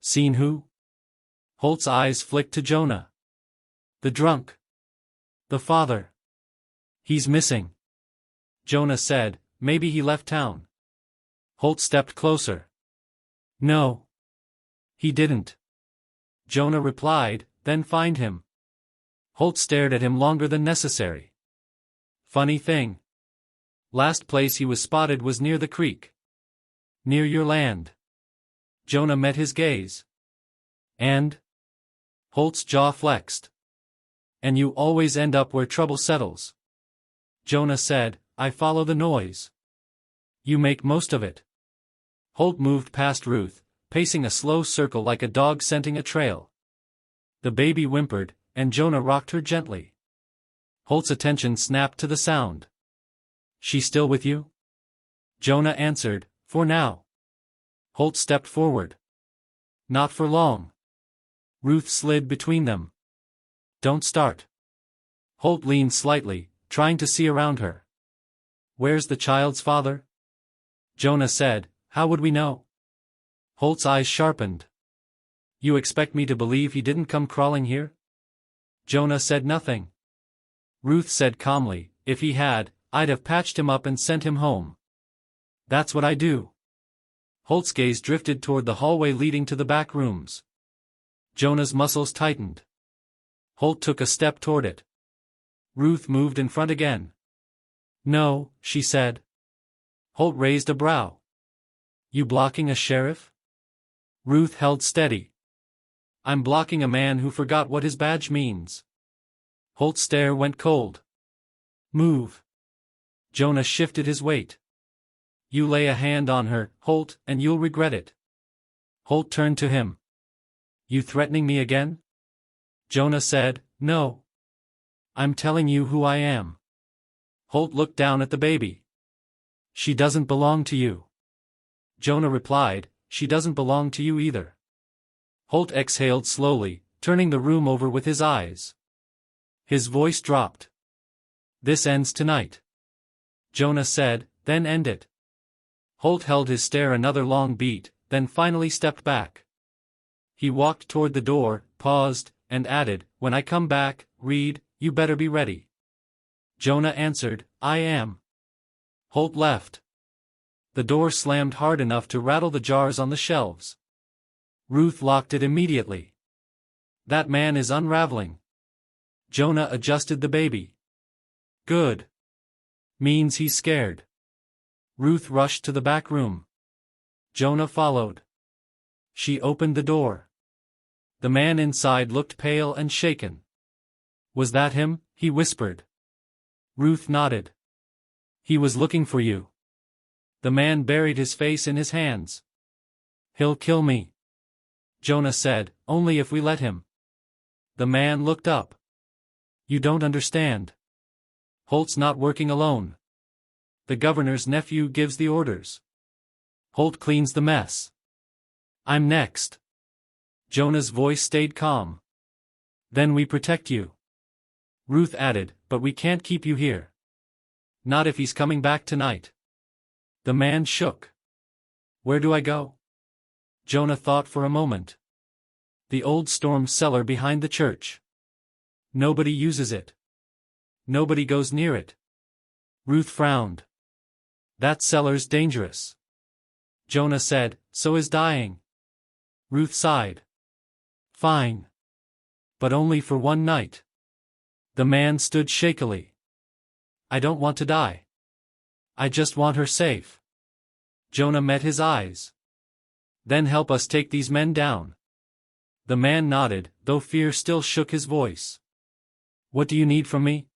Seen who? Holt's eyes flicked to Jonah. The drunk. The father. He's missing. Jonah said, maybe he left town. Holt stepped closer. No. He didn't. Jonah replied, then find him. Holt stared at him longer than necessary. Funny thing. Last place he was spotted was near the creek. Near your land. Jonah met his gaze. And? Holt's jaw flexed. And you always end up where trouble settles. Jonah said, I follow the noise. You make most of it. Holt moved past Ruth, pacing a slow circle like a dog scenting a trail. The baby whimpered, and Jonah rocked her gently. Holt's attention snapped to the sound. She still with you? Jonah answered, for now. Holt stepped forward. Not for long. Ruth slid between them. Don't start. Holt leaned slightly, trying to see around her. Where's the child's father? Jonah said, how would we know? Holt's eyes sharpened. You expect me to believe he didn't come crawling here? Jonah said nothing. Ruth said calmly, if he had, I'd have patched him up and sent him home. That's what I do. Holt's gaze drifted toward the hallway leading to the back rooms. Jonah's muscles tightened. Holt took a step toward it. Ruth moved in front again. No, she said. Holt raised a brow. You blocking a sheriff? Ruth held steady. I'm blocking a man who forgot what his badge means. Holt's stare went cold. Move. Jonah shifted his weight. You lay a hand on her, Holt, and you'll regret it. Holt turned to him. You threatening me again? Jonah said, no. I'm telling you who I am. Holt looked down at the baby. She doesn't belong to you. Jonah replied, she doesn't belong to you either. Holt exhaled slowly, turning the room over with his eyes. His voice dropped. This ends tonight. Jonah said, then end it. Holt held his stare another long beat, then finally stepped back. He walked toward the door, paused, and added, when I come back, Reed, you better be ready. Jonah answered, I am. Holt left. The door slammed hard enough to rattle the jars on the shelves. Ruth locked it immediately. That man is unraveling. Jonah adjusted the baby. Good. Means he's scared. Ruth rushed to the back room. Jonah followed. She opened the door. The man inside looked pale and shaken. Was that him? He whispered. Ruth nodded. He was looking for you. The man buried his face in his hands. He'll kill me. Jonah said, only if we let him. The man looked up. You don't understand. Holt's not working alone. The governor's nephew gives the orders. Holt cleans the mess. I'm next. Jonah's voice stayed calm. Then we protect you. Ruth added, but we can't keep you here. Not if he's coming back tonight. The man shook. Where do I go? Jonah thought for a moment. The old storm cellar behind the church. Nobody uses it. Nobody goes near it. Ruth frowned. That cellar's dangerous. Jonah said, so is dying. Ruth sighed. Fine. But only for one night. The man stood shakily. I don't want to die. I just want her safe. Jonah met his eyes. Then help us take these men down. The man nodded, though fear still shook his voice. What do you need from me?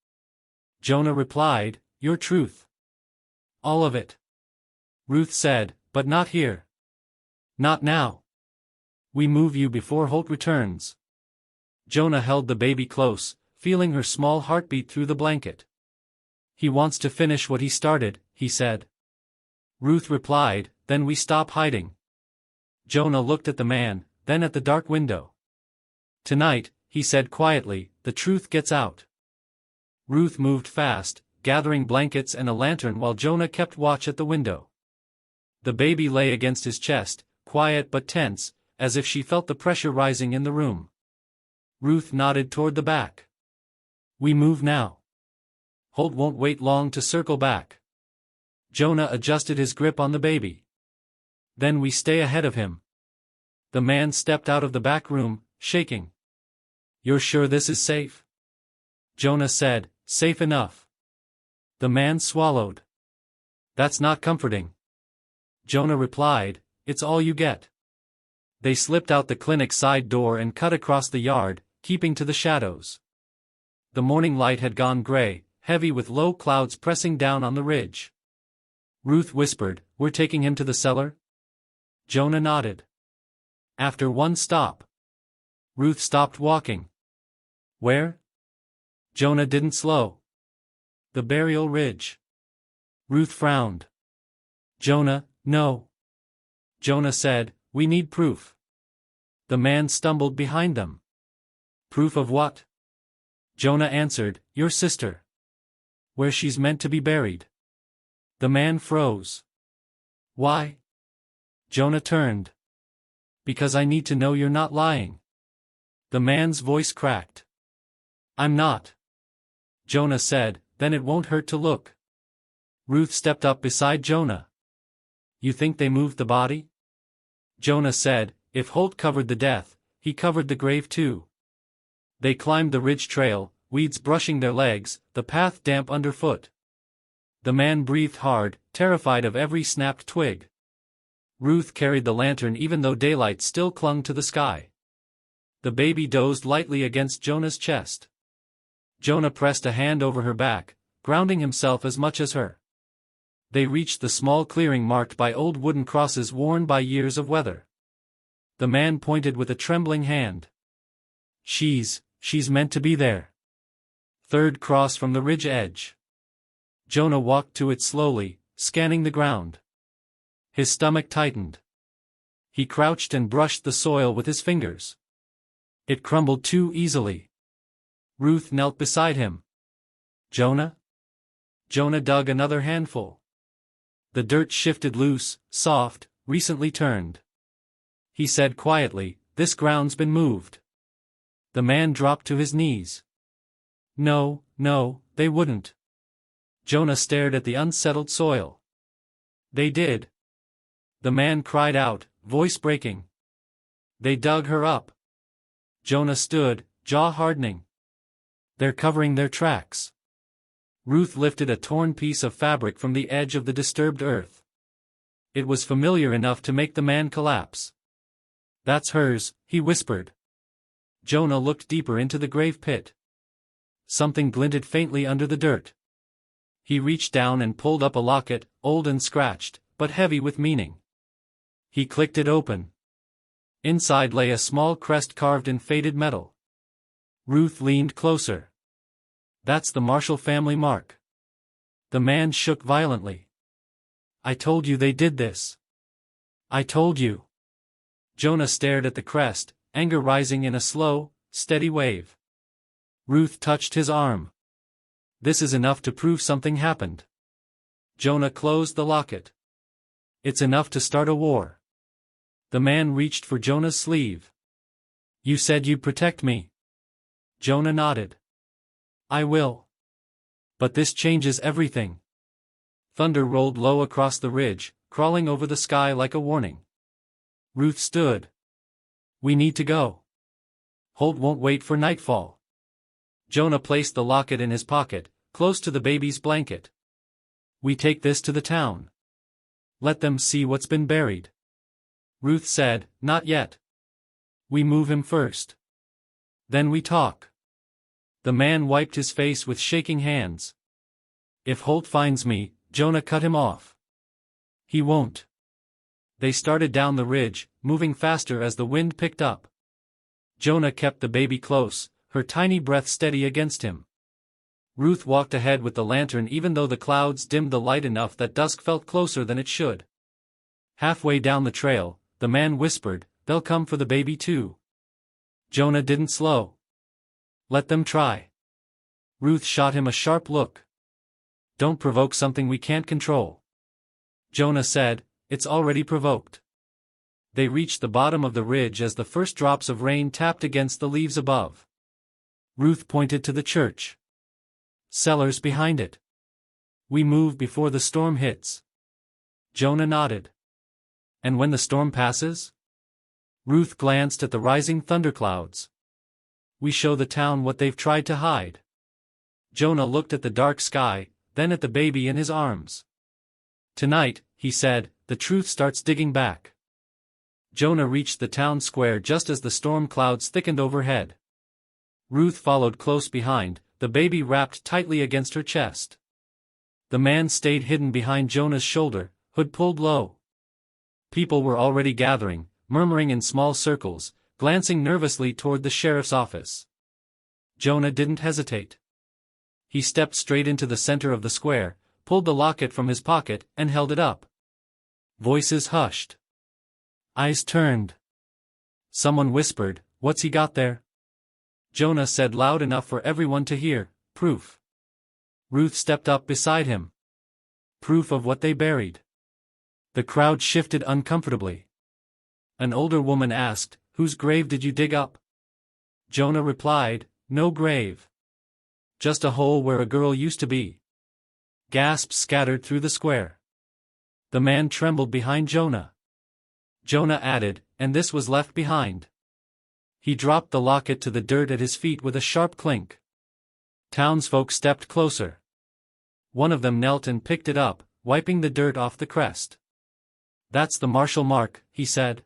Jonah replied, your truth. All of it. Ruth said, but not here. Not now. We move you before Holt returns. Jonah held the baby close, feeling her small heartbeat through the blanket. He wants to finish what he started, he said. Ruth replied, then we stop hiding. Jonah looked at the man, then at the dark window. Tonight, he said quietly, the truth gets out. Ruth moved fast, gathering blankets and a lantern while Jonah kept watch at the window. The baby lay against his chest, quiet but tense, as if she felt the pressure rising in the room. Ruth nodded toward the back. We move now. Holt won't wait long to circle back. Jonah adjusted his grip on the baby. Then we stay ahead of him. The man stepped out of the back room, shaking. You're sure this is safe? Jonah said, safe enough. The man swallowed. That's not comforting. Jonah replied, it's all you get. They slipped out the clinic side door and cut across the yard, keeping to the shadows. The morning light had gone gray, heavy with low clouds pressing down on the ridge. Ruth whispered, we're taking him to the cellar? Jonah nodded. After one stop. Ruth stopped walking. Where? Jonah didn't slow. The burial ridge. Ruth frowned. Jonah, no. Jonah said, we need proof. The man stumbled behind them. Proof of what? Jonah answered, your sister. Where she's meant to be buried. The man froze. Why? Jonah turned. Because I need to know you're not lying. The man's voice cracked. I'm not. Jonah said, then it won't hurt to look. Ruth stepped up beside Jonah. You think they moved the body? Jonah said, if Holt covered the death, he covered the grave too. They climbed the ridge trail, weeds brushing their legs, the path damp underfoot. The man breathed hard, terrified of every snapped twig. Ruth carried the lantern even though daylight still clung to the sky. The baby dozed lightly against Jonah's chest. Jonah pressed a hand over her back, grounding himself as much as her. They reached the small clearing marked by old wooden crosses worn by years of weather. The man pointed with a trembling hand. She's meant to be there. Third cross from the ridge edge. Jonah walked to it slowly, scanning the ground. His stomach tightened. He crouched and brushed the soil with his fingers. It crumbled too easily. Ruth knelt beside him. Jonah? Jonah dug another handful. The dirt shifted loose, soft, recently turned. He said quietly, this ground's been moved. The man dropped to his knees. No, they wouldn't. Jonah stared at the unsettled soil. They did. The man cried out, voice breaking. They dug her up. Jonah stood, jaw hardening. They're covering their tracks. Ruth lifted a torn piece of fabric from the edge of the disturbed earth. It was familiar enough to make the man collapse. That's hers, he whispered. Jonah looked deeper into the grave pit. Something glinted faintly under the dirt. He reached down and pulled up a locket, old and scratched, but heavy with meaning. He clicked it open. Inside lay a small crest carved in faded metal. Ruth leaned closer. That's the Marshall family mark. The man shook violently. I told you they did this. I told you. Jonah stared at the crest, anger rising in a slow, steady wave. Ruth touched his arm. This is enough to prove something happened. Jonah closed the locket. It's enough to start a war. The man reached for Jonah's sleeve. You said you'd protect me. Jonah nodded. I will. But this changes everything. Thunder rolled low across the ridge, crawling over the sky like a warning. Ruth stood. We need to go. Holt won't wait for nightfall. Jonah placed the locket in his pocket, close to the baby's blanket. We take this to the town. Let them see what's been buried. Ruth said, not yet. We move him first. Then we talk. The man wiped his face with shaking hands. If Holt finds me, Jonah cut him off. He won't. They started down the ridge, moving faster as the wind picked up. Jonah kept the baby close, her tiny breath steady against him. Ruth walked ahead with the lantern even though the clouds dimmed the light enough that dusk felt closer than it should. Halfway down the trail, the man whispered, they'll come for the baby too. Jonah didn't slow. Let them try. Ruth shot him a sharp look. Don't provoke something we can't control. Jonah said, it's already provoked. They reached the bottom of the ridge as the first drops of rain tapped against the leaves above. Ruth pointed to the church. Cellars behind it. We move before the storm hits. Jonah nodded. And when the storm passes? Ruth glanced at the rising thunderclouds. We show the town what they've tried to hide. Jonah looked at the dark sky, then at the baby in his arms. Tonight, he said, the truth starts digging back. Jonah reached the town square just as the storm clouds thickened overhead. Ruth followed close behind, the baby wrapped tightly against her chest. The man stayed hidden behind Jonah's shoulder, hood pulled low. People were already gathering, murmuring in small circles, glancing nervously toward the sheriff's office. Jonah didn't hesitate. He stepped straight into the center of the square, pulled the locket from his pocket, and held it up. Voices hushed. Eyes turned. Someone whispered, "What's he got there?" Jonah said loud enough for everyone to hear, "Proof." Ruth stepped up beside him. Proof of what they buried. The crowd shifted uncomfortably. An older woman asked, "Whose grave did you dig up?" Jonah replied, "No grave. Just a hole where a girl used to be." Gasps scattered through the square. The man trembled behind Jonah. Jonah added, "And this was left behind." He dropped the locket to the dirt at his feet with a sharp clink. Townsfolk stepped closer. One of them knelt and picked it up, wiping the dirt off the crest. "That's the martial mark," he said.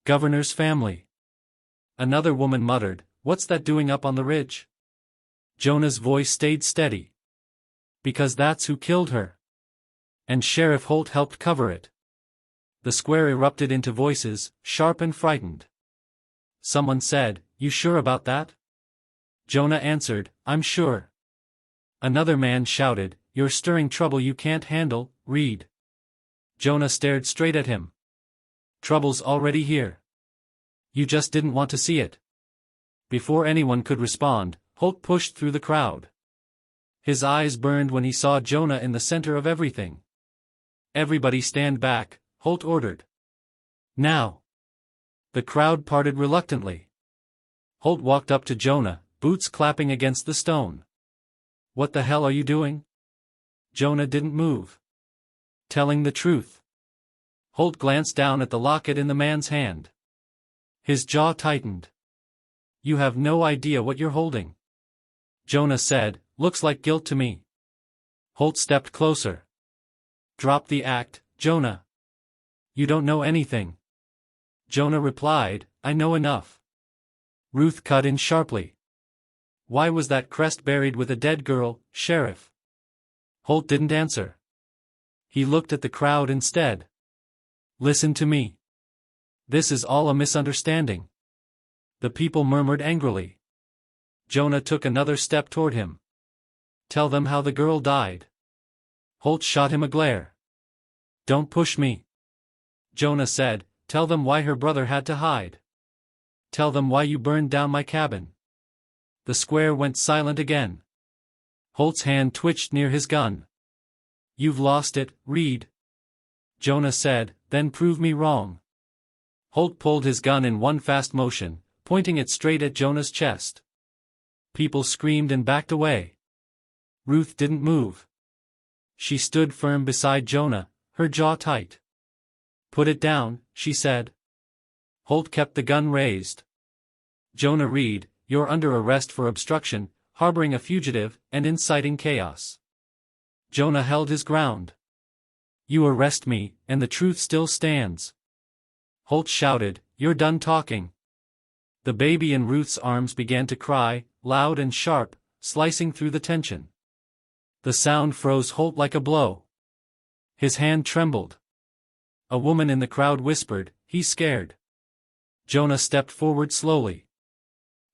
"Governor's family." Another woman muttered, "What's that doing up on the ridge?" Jonah's voice stayed steady. "Because that's who killed her." And Sheriff Holt helped cover it. The square erupted into voices, sharp and frightened. Someone said, "You sure about that?" Jonah answered, "I'm sure." Another man shouted, "You're stirring trouble you can't handle, Reed." Jonah stared straight at him. "Trouble's already here. You just didn't want to see it." Before anyone could respond, Holt pushed through the crowd. His eyes burned when he saw Jonah in the center of everything. "Everybody stand back," Holt ordered. "Now." The crowd parted reluctantly. Holt walked up to Jonah, boots clapping against the stone. "What the hell are you doing?" Jonah didn't move. "Telling the truth." Holt glanced down at the locket in the man's hand. His jaw tightened. "You have no idea what you're holding." Jonah said, "Looks like guilt to me." Holt stepped closer. "Drop the act, Jonah. You don't know anything." Jonah replied, "I know enough." Ruth cut in sharply. "Why was that crest buried with a dead girl, Sheriff?" Holt didn't answer. He looked at the crowd instead. "Listen to me. This is all a misunderstanding." The people murmured angrily. Jonah took another step toward him. "Tell them how the girl died." Holt shot him a glare. "Don't push me." Jonah said, "Tell them why her brother had to hide. Tell them why you burned down my cabin." The square went silent again. Holt's hand twitched near his gun. "You've lost it, Reed." Jonah said, "Then prove me wrong." Holt pulled his gun in one fast motion, pointing it straight at Jonah's chest. People screamed and backed away. Ruth didn't move. She stood firm beside Jonah, her jaw tight. "Put it down," she said. Holt kept the gun raised. "Jonah Reed, you're under arrest for obstruction, harboring a fugitive, and inciting chaos." Jonah held his ground. "You arrest me, and the truth still stands." Holt shouted, "You're done talking." The baby in Ruth's arms began to cry, loud and sharp, slicing through the tension. The sound froze Holt like a blow. His hand trembled. A woman in the crowd whispered, "He's scared." Jonah stepped forward slowly.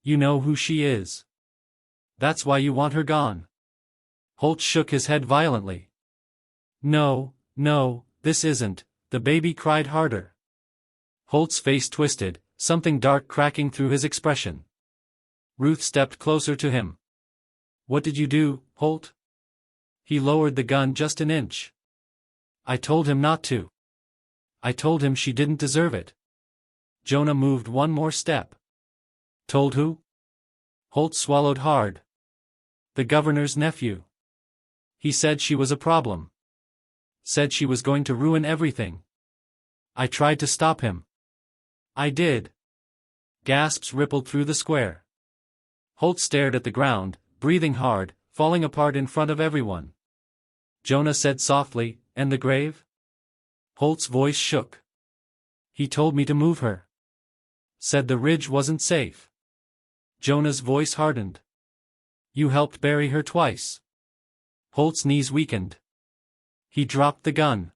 "You know who she is. That's why you want her gone." Holt shook his head violently. "No, no, this isn't," the baby cried harder. Holt's face twisted, something dark cracking through his expression. Ruth stepped closer to him. "What did you do, Holt?" He lowered the gun just an inch. "I told him not to. I told him she didn't deserve it." Jonah moved one more step. "Told who?" Holt swallowed hard. "The governor's nephew. He said she was a problem. Said she was going to ruin everything. I tried to stop him." "I did." Gasps rippled through the square. Holt stared at the ground, breathing hard, falling apart in front of everyone. Jonah said softly, and the grave? Holt's voice shook. He told me to move her. Said the ridge wasn't safe. Jonah's voice hardened. You helped bury her twice. Holt's knees weakened. He dropped the gun.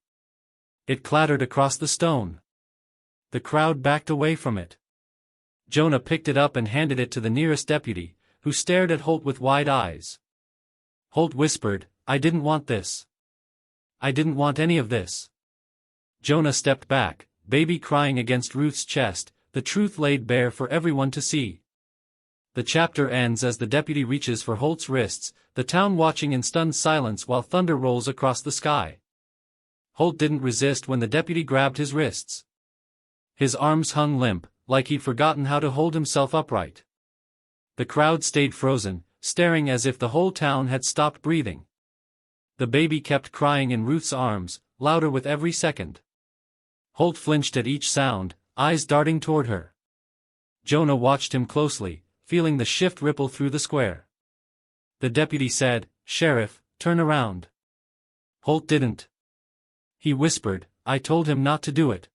It clattered across the stone. The crowd backed away from it. Jonah picked it up and handed it to the nearest deputy, who stared at Holt with wide eyes. Holt whispered, I didn't want this. I didn't want any of this. Jonah stepped back, baby crying against Ruth's chest, the truth laid bare for everyone to see. The chapter ends as the deputy reaches for Holt's wrists, the town watching in stunned silence while thunder rolls across the sky. Holt didn't resist when the deputy grabbed his wrists. His arms hung limp, like he'd forgotten how to hold himself upright. The crowd stayed frozen, staring as if the whole town had stopped breathing. The baby kept crying in Ruth's arms, louder with every second. Holt flinched at each sound, eyes darting toward her. Jonah watched him closely, feeling the shift ripple through the square. The deputy said, Sheriff, turn around. Holt didn't. He whispered, I told him not to do it.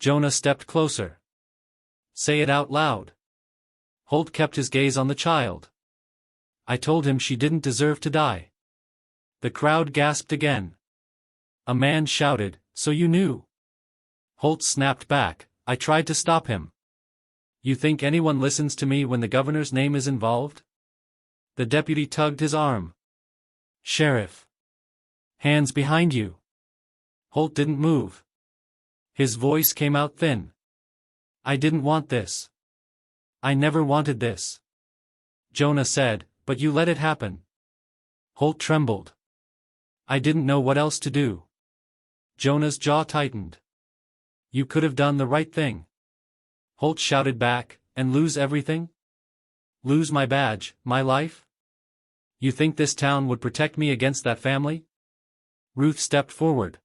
Jonah stepped closer. Say it out loud. Holt kept his gaze on the child. I told him she didn't deserve to die. The crowd gasped again. A man shouted, So you knew? Holt snapped back, I tried to stop him. You think anyone listens to me when the governor's name is involved? The deputy tugged his arm. Sheriff. Hands behind you. Holt didn't move. His voice came out thin. I didn't want this. I never wanted this. Jonah said, but you let it happen. Holt trembled. I didn't know what else to do. Jonah's jaw tightened. You could have done the right thing. Holt shouted back, and lose everything? Lose my badge, my life? You think this town would protect me against that family? Ruth stepped forward.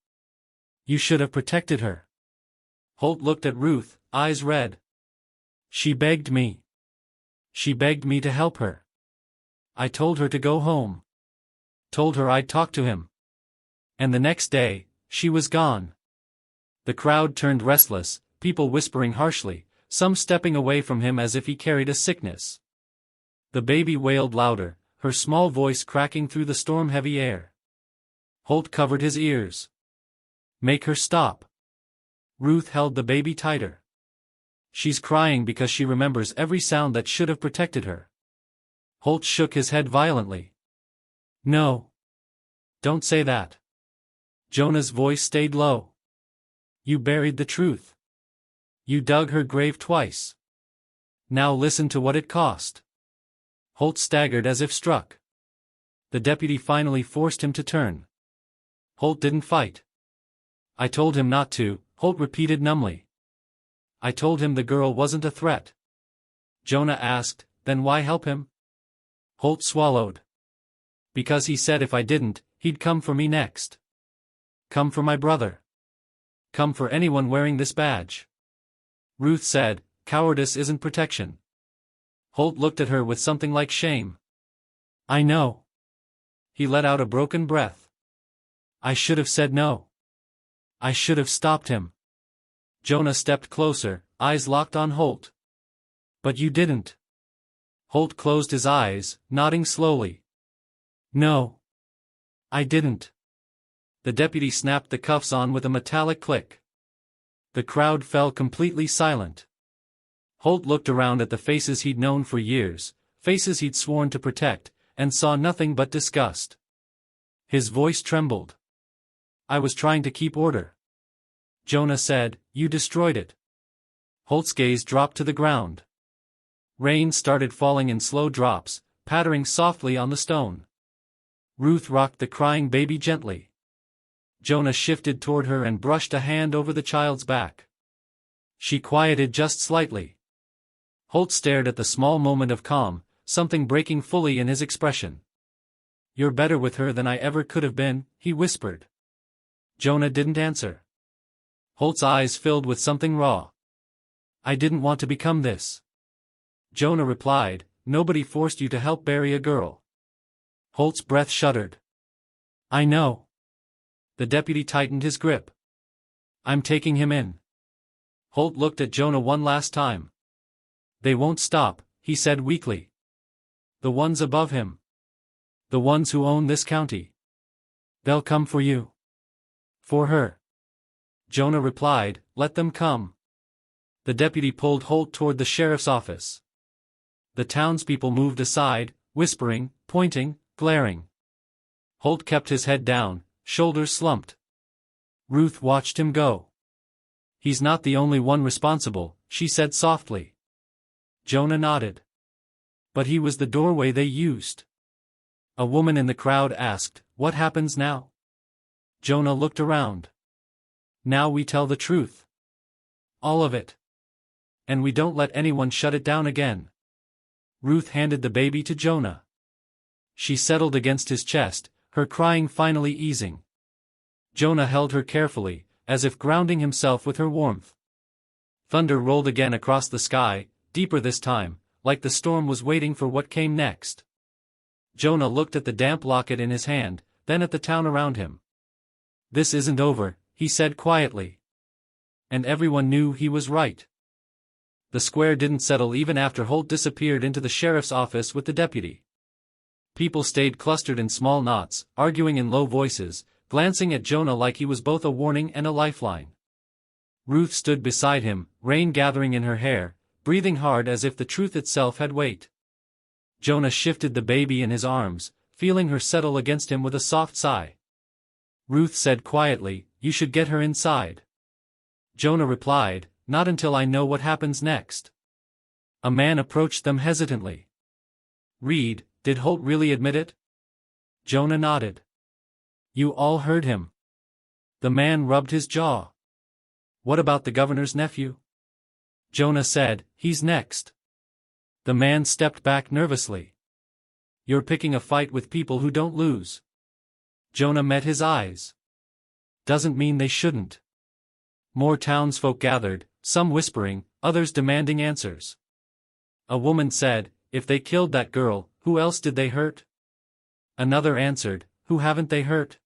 You should have protected her. Holt looked at Ruth, eyes red. She begged me. She begged me to help her. I told her to go home. Told her I'd talk to him. And the next day, she was gone. The crowd turned restless, people whispering harshly, some stepping away from him as if he carried a sickness. The baby wailed louder, her small voice cracking through the storm-heavy air. Holt covered his ears. Make her stop. Ruth held the baby tighter. She's crying because she remembers every sound that should have protected her. Holt shook his head violently. No. Don't say that. Jonah's voice stayed low. You buried the truth. You dug her grave twice. Now listen to what it cost. Holt staggered as if struck. The deputy finally forced him to turn. Holt didn't fight. I told him not to, Holt repeated numbly. I told him the girl wasn't a threat. Jonah asked, then why help him? Holt swallowed. Because he said if I didn't, he'd come for me next. Come for my brother. Come for anyone wearing this badge. Ruth said, cowardice isn't protection. Holt looked at her with something like shame. I know. He let out a broken breath. I should have said no. I should have stopped him. Jonah stepped closer, eyes locked on Holt. But you didn't. Holt closed his eyes, nodding slowly. No. I didn't. The deputy snapped the cuffs on with a metallic click. The crowd fell completely silent. Holt looked around at the faces he'd known for years, faces he'd sworn to protect, and saw nothing but disgust. His voice trembled. I was trying to keep order. Jonah said, you destroyed it. Holt's gaze dropped to the ground. Rain started falling in slow drops, pattering softly on the stone. Ruth rocked the crying baby gently. Jonah shifted toward her and brushed a hand over the child's back. She quieted just slightly. Holt stared at the small moment of calm, something breaking fully in his expression. You're better with her than I ever could have been, he whispered. Jonah didn't answer. Holt's eyes filled with something raw. I didn't want to become this. Jonah replied, nobody forced you to help bury a girl. Holt's breath shuddered. I know. The deputy tightened his grip. I'm taking him in. Holt looked at Jonah one last time. They won't stop, he said weakly. The ones above him. The ones who own this county. They'll come for you. For her. Jonah replied, let them come. The deputy pulled Holt toward the sheriff's office. The townspeople moved aside, whispering, pointing, glaring. Holt kept his head down, shoulders slumped. Ruth watched him go. He's not the only one responsible, she said softly. Jonah nodded. But he was the doorway they used. A woman in the crowd asked, what happens now? Jonah looked around. Now we tell the truth. All of it. And we don't let anyone shut it down again. Ruth handed the baby to Jonah. She settled against his chest, her crying finally easing. Jonah held her carefully, as if grounding himself with her warmth. Thunder rolled again across the sky, deeper this time, like the storm was waiting for what came next. Jonah looked at the damp locket in his hand, then at the town around him. This isn't over, he said quietly. And everyone knew he was right. The square didn't settle even after Holt disappeared into the sheriff's office with the deputy. People stayed clustered in small knots, arguing in low voices, glancing at Jonah like he was both a warning and a lifeline. Ruth stood beside him, rain gathering in her hair, breathing hard as if the truth itself had weight. Jonah shifted the baby in his arms, feeling her settle against him with a soft sigh. Ruth said quietly, you should get her inside. Jonah replied, not until I know what happens next. A man approached them hesitantly. Reed, did Holt really admit it? Jonah nodded. You all heard him. The man rubbed his jaw. What about the governor's nephew? Jonah said, he's next. The man stepped back nervously. You're picking a fight with people who don't lose. Jonah met his eyes. Doesn't mean they shouldn't. More townsfolk gathered, some whispering, others demanding answers. A woman said, if they killed that girl, who else did they hurt? Another answered, who haven't they hurt?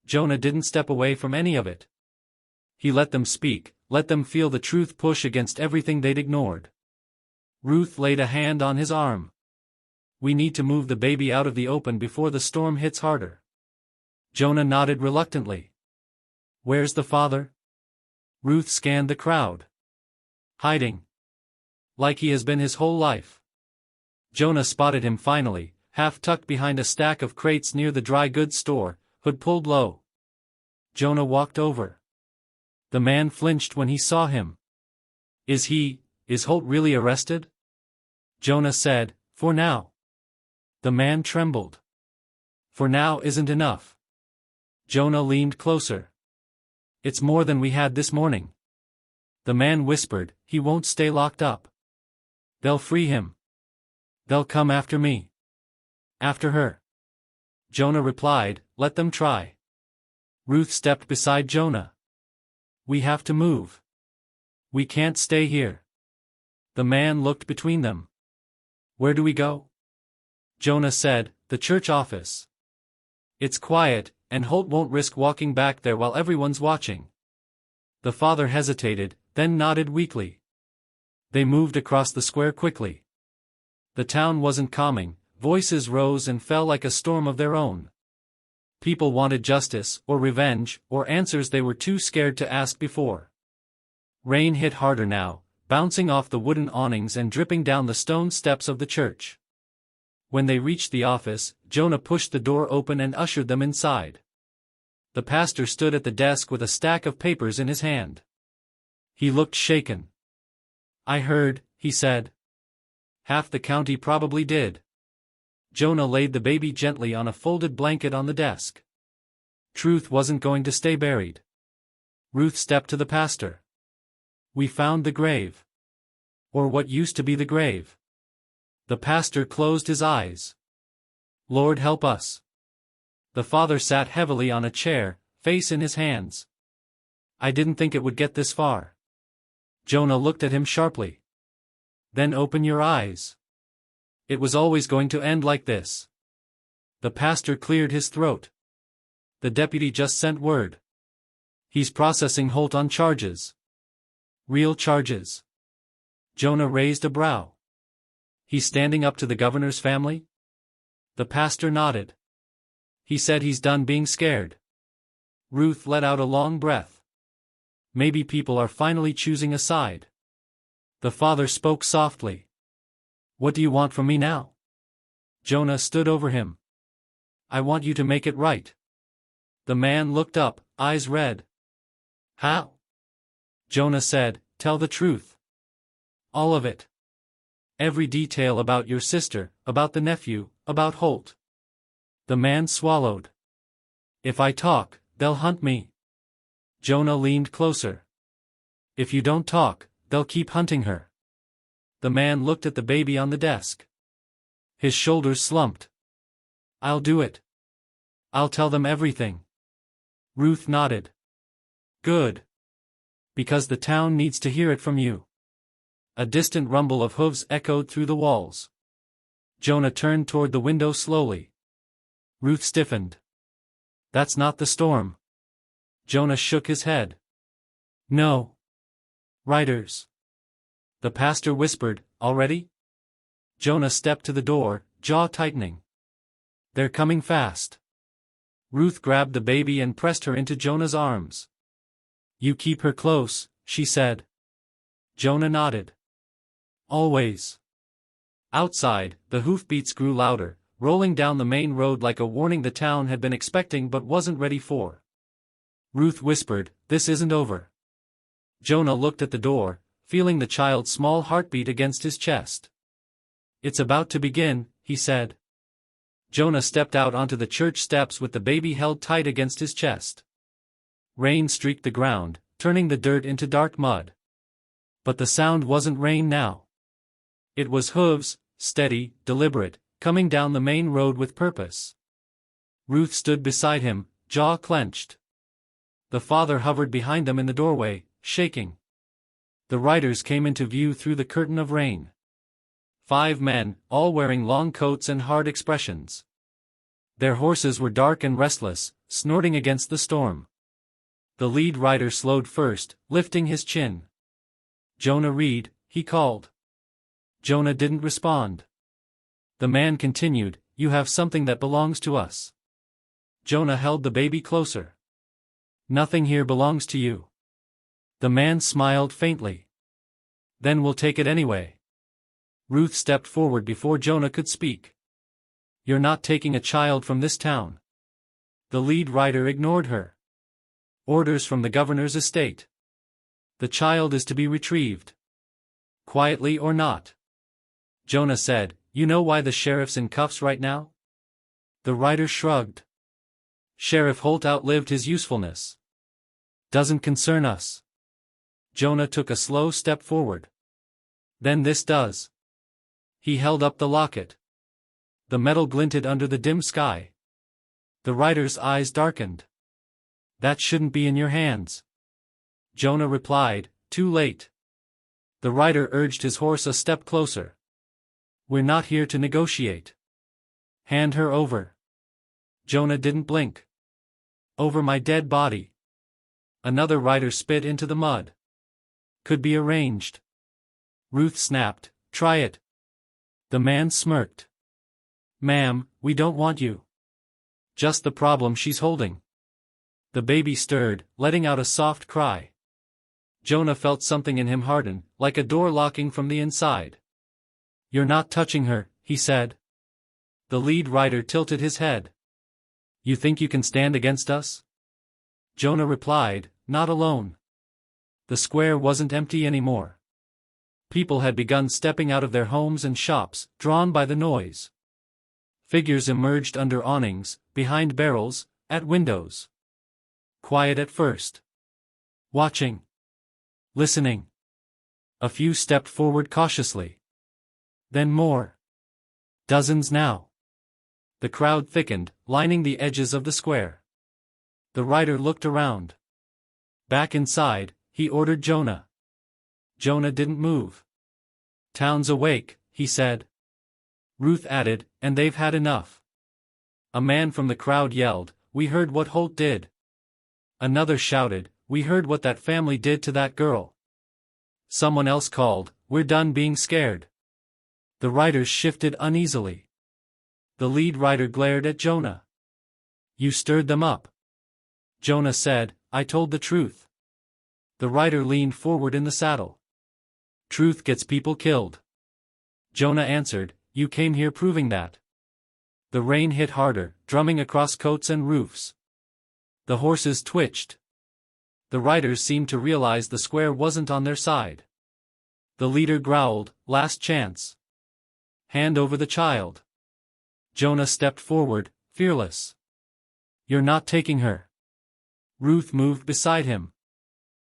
Jonah didn't step away from any of it. He let them speak, let them feel the truth push against everything they'd ignored. Ruth laid a hand on his arm. We need to move the baby out of the open before the storm hits harder. Jonah nodded reluctantly. Where's the father? Ruth scanned the crowd. Hiding. Like he has been his whole life. Jonah spotted him finally, half tucked behind a stack of crates near the dry goods store, hood pulled low. Jonah walked over. The man flinched when he saw him. Is Holt really arrested? Jonah said, for now. The man trembled. For now isn't enough. Jonah leaned closer. It's more than we had this morning. The man whispered, he won't stay locked up. They'll free him. They'll come after me. After her. Jonah replied, let them try. Ruth stepped beside Jonah. We have to move. We can't stay here. The man looked between them. Where do we go? Jonah said, the church office. It's quiet, and Holt won't risk walking back there while everyone's watching. The father hesitated, then nodded weakly. They moved across the square quickly. The town wasn't calming, voices rose and fell like a storm of their own. People wanted justice, or revenge, or answers they were too scared to ask before. Rain hit harder now, bouncing off the wooden awnings and dripping down the stone steps of the church. When they reached the office, Jonah pushed the door open and ushered them inside. The pastor stood at the desk with a stack of papers in his hand. He looked shaken. I heard, he said. Half the county probably did. Jonah laid the baby gently on a folded blanket on the desk. Truth wasn't going to stay buried. Ruth stepped to the pastor. We found the grave. Or what used to be the grave. The pastor closed his eyes. Lord help us. The father sat heavily on a chair, face in his hands. I didn't think it would get this far. Jonah looked at him sharply. Then open your eyes. It was always going to end like this. The pastor cleared his throat. The deputy just sent word. He's processing Holt on charges. Real charges. Jonah raised a brow. He's standing up to the governor's family? The pastor nodded. He said he's done being scared. Ruth let out a long breath. Maybe people are finally choosing a side. The father spoke softly. What do you want from me now? Jonah stood over him. I want you to make it right. The man looked up, eyes red. How? Jonah said, tell the truth. All of it. Every detail about your sister, about the nephew, about Holt. The man swallowed. If I talk, they'll hunt me. Jonah leaned closer. If you don't talk, they'll keep hunting her. The man looked at the baby on the desk. His shoulders slumped. I'll do it. I'll tell them everything. Ruth nodded. Good. Because the town needs to hear it from you. A distant rumble of hooves echoed through the walls. Jonah turned toward the window slowly. Ruth stiffened. That's not the storm. Jonah shook his head. No. Riders. The pastor whispered, already? Jonah stepped to the door, jaw tightening. They're coming fast. Ruth grabbed the baby and pressed her into Jonah's arms. You keep her close, she said. Jonah nodded. Always. Outside, the hoofbeats grew louder, rolling down the main road like a warning the town had been expecting but wasn't ready for. Ruth whispered, this isn't over. Jonah looked at the door, feeling the child's small heartbeat against his chest. It's about to begin, he said. Jonah stepped out onto the church steps with the baby held tight against his chest. Rain streaked the ground, turning the dirt into dark mud. But the sound wasn't rain now. It was hooves, steady, deliberate, coming down the main road with purpose. Ruth stood beside him, jaw clenched. The father hovered behind them in the doorway, shaking. The riders came into view through the curtain of rain. 5 men, all wearing long coats and hard expressions. Their horses were dark and restless, snorting against the storm. The lead rider slowed first, lifting his chin. Jonah Reed, he called. Jonah didn't respond. The man continued, you have something that belongs to us. Jonah held the baby closer. Nothing here belongs to you. The man smiled faintly. Then we'll take it anyway. Ruth stepped forward before Jonah could speak. You're not taking a child from this town. The lead rider ignored her. Orders from the governor's estate. The child is to be retrieved. Quietly or not. Jonah said, you know why the sheriff's in cuffs right now? The rider shrugged. Sheriff Holt outlived his usefulness. Doesn't concern us. Jonah took a slow step forward. Then this does. He held up the locket. The metal glinted under the dim sky. The rider's eyes darkened. That shouldn't be in your hands. Jonah replied, too late. The rider urged his horse a step closer. We're not here to negotiate. Hand her over. Jonah didn't blink. Over my dead body. Another rider spit into the mud. Could be arranged. Ruth snapped, try it. The man smirked. Ma'am, we don't want you. Just the problem she's holding. The baby stirred, letting out a soft cry. Jonah felt something in him harden, like a door locking from the inside. You're not touching her, he said. The lead rider tilted his head. You think you can stand against us? Jonah replied, not alone. The square wasn't empty anymore. People had begun stepping out of their homes and shops, drawn by the noise. Figures emerged under awnings, behind barrels, at windows. Quiet at first. Watching. Listening. A few stepped forward cautiously. Then more. Dozens now. The crowd thickened, lining the edges of the square. The rider looked around. Back inside, he ordered Jonah. Jonah didn't move. Town's awake, he said. Ruth added, and they've had enough. A man from the crowd yelled, "We heard what Holt did." Another shouted, "We heard what that family did to that girl." Someone else called, "We're done being scared." The riders shifted uneasily. The lead rider glared at Jonah. "You stirred them up." Jonah said, "I told the truth." The rider leaned forward in the saddle. "Truth gets people killed." Jonah answered, "You came here proving that." The rain hit harder, drumming across coats and roofs. The horses twitched. The riders seemed to realize the square wasn't on their side. The leader growled, "Last chance. Hand over the child." Jonah stepped forward, fearless. "You're not taking her." Ruth moved beside him.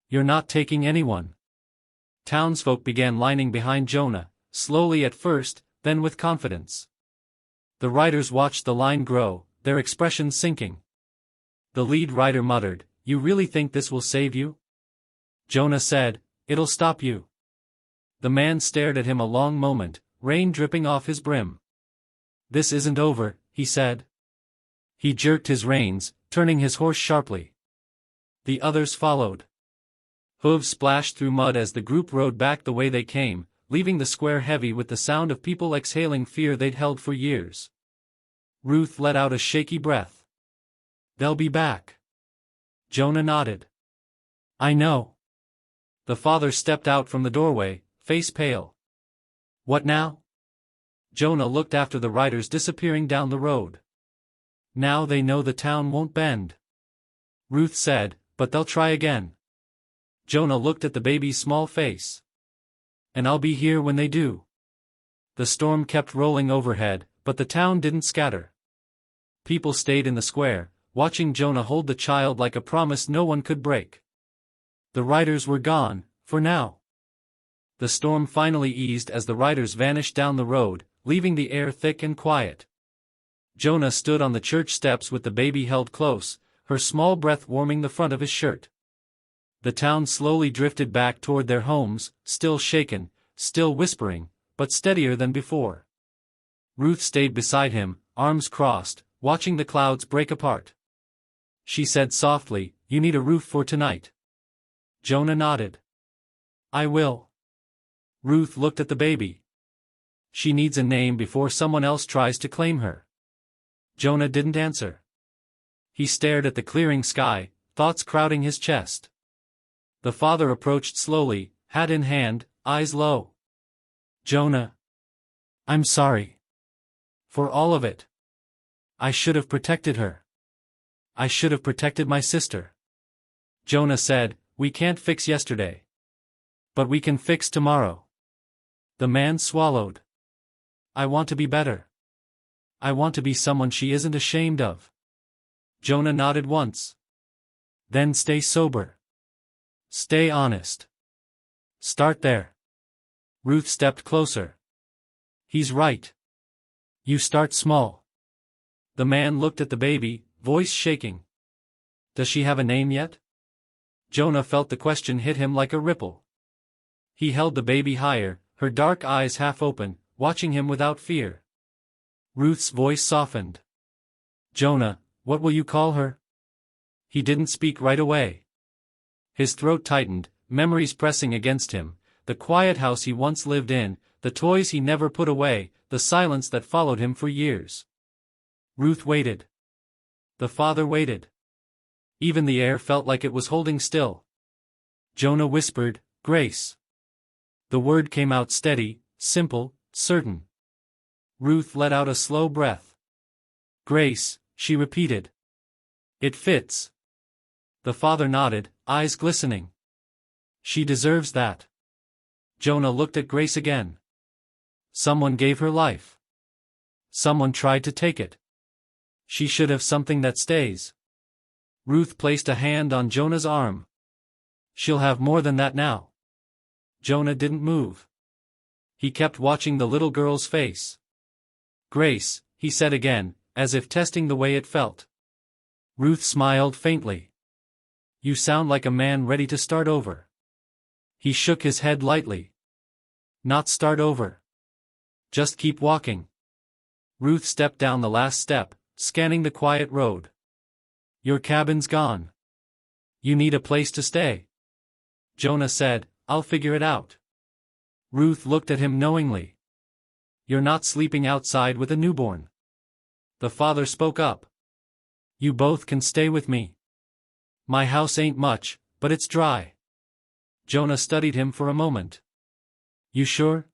"You're not taking anyone." Townsfolk began lining behind Jonah, slowly at first, then with confidence. The riders watched the line grow, their expressions sinking. The lead rider muttered, "You really think this will save you?" Jonah said, "It'll stop you." The man stared at him a long moment, rain dripping off his brim. "This isn't over," he said. He jerked his reins, turning his horse sharply. The others followed. Hooves splashed through mud as the group rode back the way they came, leaving the square heavy with the sound of people exhaling fear they'd held for years. Ruth let out a shaky breath. "They'll be back." Jonah nodded. "I know." The father stepped out from the doorway, face pale. "What now?" Jonah looked after the riders disappearing down the road. "Now they know the town won't bend." Ruth said, "But they'll try again." Jonah looked at the baby's small face. "And I'll be here when they do." The storm kept rolling overhead, but the town didn't scatter. People stayed in the square, watching Jonah hold the child like a promise no one could break. The riders were gone, for now. The storm finally eased as the riders vanished down the road, leaving the air thick and quiet. Jonah stood on the church steps with the baby held close, her small breath warming the front of his shirt. The town slowly drifted back toward their homes, still shaken, still whispering, but steadier than before. Ruth stayed beside him, arms crossed, watching the clouds break apart. She said softly, "You need a roof for tonight." Jonah nodded. "I will." Ruth looked at the baby. "She needs a name before someone else tries to claim her." Jonah didn't answer. He stared at the clearing sky, thoughts crowding his chest. The father approached slowly, hat in hand, eyes low. "Jonah. I'm sorry. For all of it. I should have protected her. I should have protected my sister." Jonah said, "We can't fix yesterday. But we can fix tomorrow." The man swallowed. "I want to be better. I want to be someone she isn't ashamed of." Jonah nodded once. "Then stay sober. Stay honest. Start there." Ruth stepped closer. "He's right. You start small." The man looked at the baby, voice shaking. "Does she have a name yet?" Jonah felt the question hit him like a ripple. He held the baby higher, her dark eyes half open, watching him without fear. Ruth's voice softened. "Jonah, what will you call her?" He didn't speak right away. His throat tightened, memories pressing against him, the quiet house he once lived in, the toys he never put away, the silence that followed him for years. Ruth waited. The father waited. Even the air felt like it was holding still. Jonah whispered, "Grace." The word came out steady, simple, certain. Ruth let out a slow breath. "Grace," she repeated. "It fits." The father nodded, eyes glistening. "She deserves that." Jonah looked at Grace again. Someone gave her life. Someone tried to take it. She should have something that stays. Ruth placed a hand on Jonah's arm. "She'll have more than that now." Jonah didn't move. He kept watching the little girl's face. "Grace," he said again, as if testing the way it felt. Ruth smiled faintly. "You sound like a man ready to start over." He shook his head lightly. "Not start over. Just keep walking." Ruth stepped down the last step, scanning the quiet road. Your cabin's gone. You need a place to stay. Jonah said, I'll figure it out. Ruth looked at him knowingly. You're not sleeping outside with a newborn. The father spoke up. You both can stay with me. My house ain't much, but it's dry. Jonah studied him for a moment. You sure?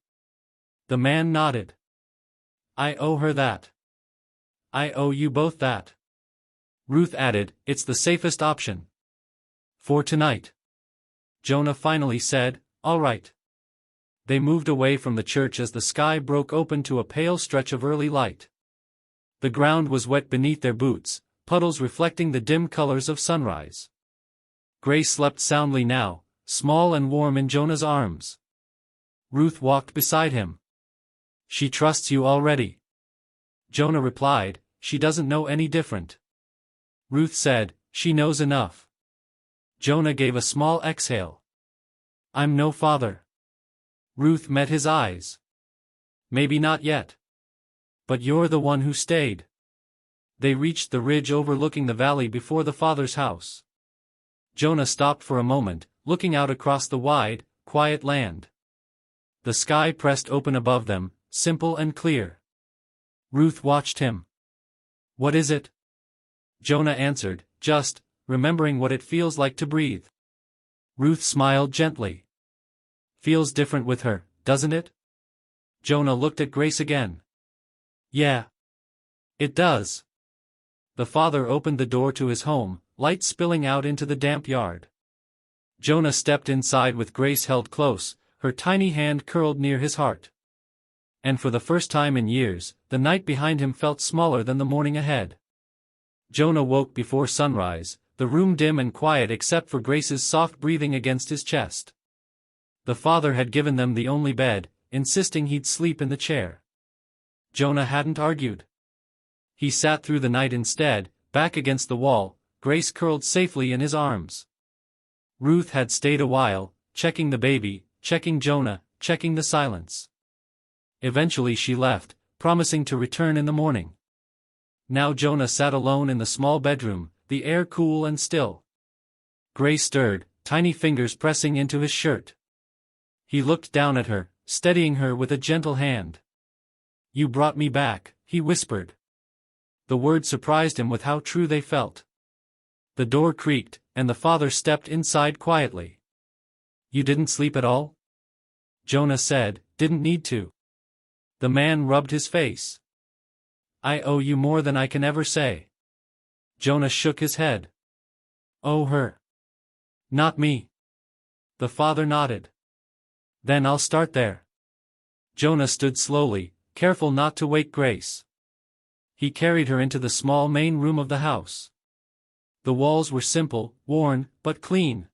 The man nodded. I owe her that. I owe you both that. Ruth added, it's the safest option. For tonight. Jonah finally said, all right. They moved away from the church as the sky broke open to a pale stretch of early light. The ground was wet beneath their boots, puddles reflecting the dim colors of sunrise. Grace slept soundly now, small and warm in Jonah's arms. Ruth walked beside him. She trusts you already. Jonah replied, she doesn't know any different. Ruth said, she knows enough. Jonah gave a small exhale. I'm no father. Ruth met his eyes. Maybe not yet. But you're the one who stayed. They reached the ridge overlooking the valley before the father's house. Jonah stopped for a moment, looking out across the wide, quiet land. The sky pressed open above them, simple and clear. Ruth watched him. What is it? Jonah answered, just, remembering what it feels like to breathe. Ruth smiled gently. Feels different with her, doesn't it? Jonah looked at Grace again. Yeah. It does. The father opened the door to his home, light spilling out into the damp yard. Jonah stepped inside with Grace held close, her tiny hand curled near his heart. And for the first time in years, the night behind him felt smaller than the morning ahead. Jonah woke before sunrise, the room dim and quiet except for Grace's soft breathing against his chest. The father had given them the only bed, insisting he'd sleep in the chair. Jonah hadn't argued. He sat through the night instead, back against the wall, Grace curled safely in his arms. Ruth had stayed a while, checking the baby, checking Jonah, checking the silence. Eventually she left, promising to return in the morning. Now Jonah sat alone in the small bedroom, the air cool and still. Grace stirred, tiny fingers pressing into his shirt. He looked down at her, steadying her with a gentle hand. You brought me back, he whispered. The words surprised him with how true they felt. The door creaked, and the father stepped inside quietly. You didn't sleep at all? Jonah said, didn't need to. The man rubbed his face. I owe you more than I can ever say. Jonah shook his head. Owe her. Not me. The father nodded. Then I'll start there. Jonah stood slowly, careful not to wake Grace. He carried her into the small main room of the house. The walls were simple, worn, but clean.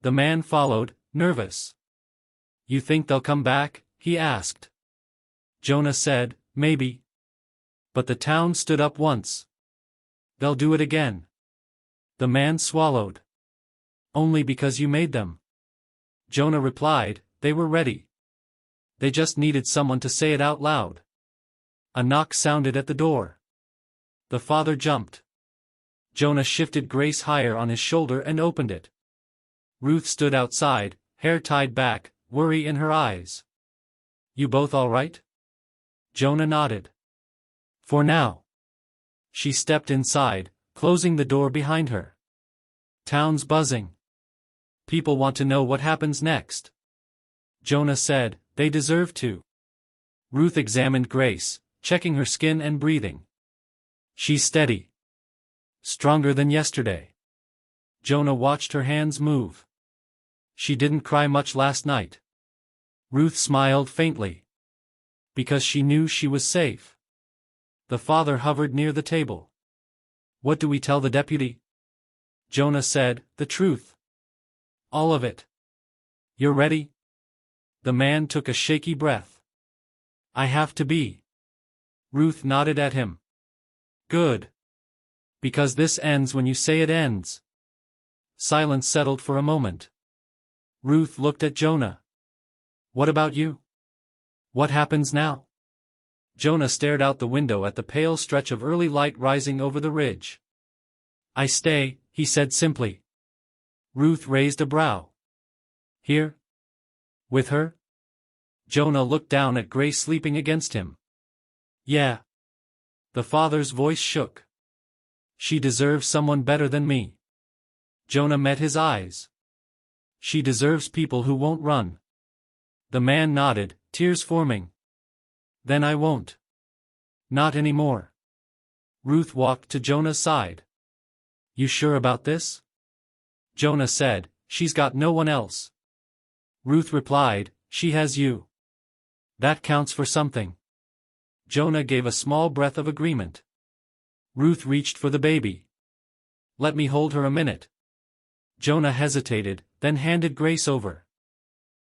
The man followed, nervous. You think they'll come back? He asked. Jonah said, maybe. But the town stood up once. They'll do it again. The man swallowed. Only because you made them. Jonah replied, they were ready. They just needed someone to say it out loud. A knock sounded at the door. The father jumped. Jonah shifted Grace higher on his shoulder and opened it. Ruth stood outside, hair tied back, worry in her eyes. You both all right? Jonah nodded. For now. She stepped inside, closing the door behind her. Town's buzzing. People want to know what happens next. Jonah said, they deserve to. Ruth examined Grace, checking her skin and breathing. She's steady. Stronger than yesterday. Jonah watched her hands move. She didn't cry much last night. Ruth smiled faintly. Because she knew she was safe. The father hovered near the table. What do we tell the deputy? Jonah said, the truth. All of it. You're ready? The man took a shaky breath. I have to be. Ruth nodded at him. Good. Because this ends when you say it ends. Silence settled for a moment. Ruth looked at Jonah. What about you? What happens now? Jonah stared out the window at the pale stretch of early light rising over the ridge. I stay, he said simply. Ruth raised a brow. Here? With her? Jonah looked down at Grace sleeping against him. Yeah. The father's voice shook. She deserves someone better than me. Jonah met his eyes. She deserves people who won't run. The man nodded, tears forming. Then I won't. Not anymore. Ruth walked to Jonah's side. You sure about this? Jonah said, she's got no one else. Ruth replied, she has you. That counts for something. Jonah gave a small breath of agreement. Ruth reached for the baby. Let me hold her a minute. Jonah hesitated, then handed Grace over.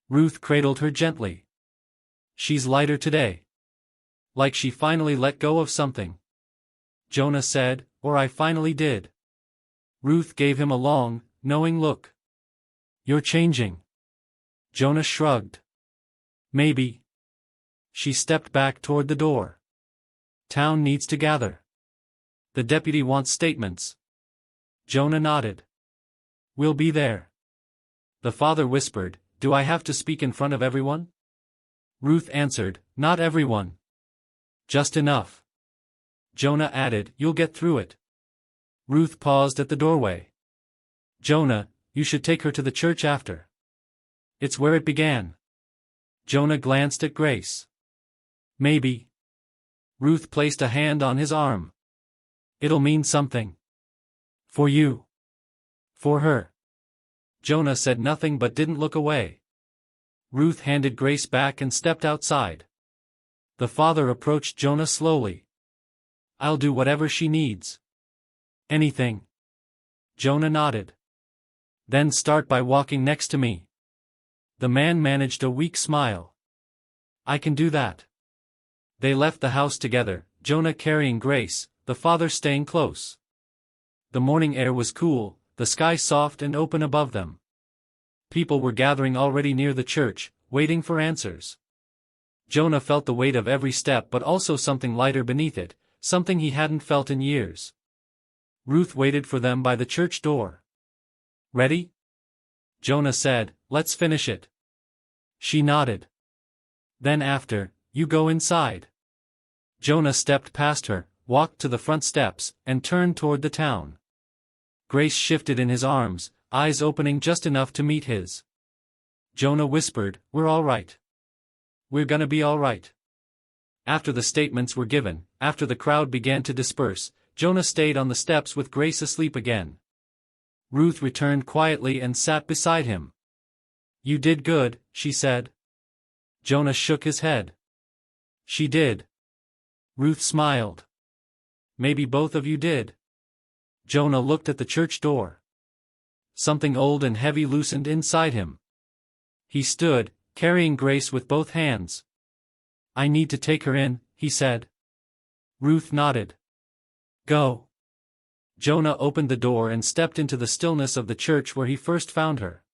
Ruth cradled her gently. She's lighter today. Like she finally let go of something. Jonah said, or I finally did. Ruth gave him a long, knowing look. You're changing. Jonah shrugged. Maybe. She stepped back toward the door. Town needs to gather. The deputy wants statements. Jonah nodded. We'll be there. The father whispered, do I have to speak in front of everyone? Ruth answered, not everyone. Just enough. Jonah added, you'll get through it. Ruth paused at the doorway. Jonah, you should take her to the church after. It's where it began. Jonah glanced at Grace. Maybe. Ruth placed a hand on his arm. It'll mean something. For you. For her. Jonah said nothing but didn't look away. Ruth handed Grace back and stepped outside. The father approached Jonah slowly. I'll do whatever she needs. Anything. Jonah nodded. Then start by walking next to me. The man managed a weak smile. I can do that. They left the house together, Jonah carrying Grace, the father staying close. The morning air was cool, the sky soft and open above them. People were gathering already near the church, waiting for answers. Jonah felt the weight of every step but also something lighter beneath it, something he hadn't felt in years. Ruth waited for them by the church door. Ready? Jonah said, let's finish it. She nodded. Then after, you go inside. Jonah stepped past her, walked to the front steps, and turned toward the town. Grace shifted in his arms, eyes opening just enough to meet his. Jonah whispered, we're all right. We're gonna be all right. After the statements were given, after the crowd began to disperse, Jonah stayed on the steps with Grace asleep again. Ruth returned quietly and sat beside him. You did good, she said. Jonah shook his head. She did. Ruth smiled. Maybe both of you did. Jonah looked at the church door. Something old and heavy loosened inside him. He stood, carrying Grace with both hands. I need to take her in, he said. Ruth nodded. Go. Jonah opened the door and stepped into the stillness of the church where he first found her.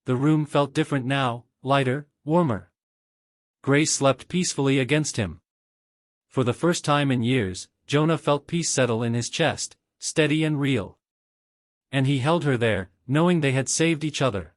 The room felt different now, lighter, warmer. Grace slept peacefully against him. For the first time in years, Jonah felt peace settle in his chest, steady and real. And he held her there, knowing they had saved each other.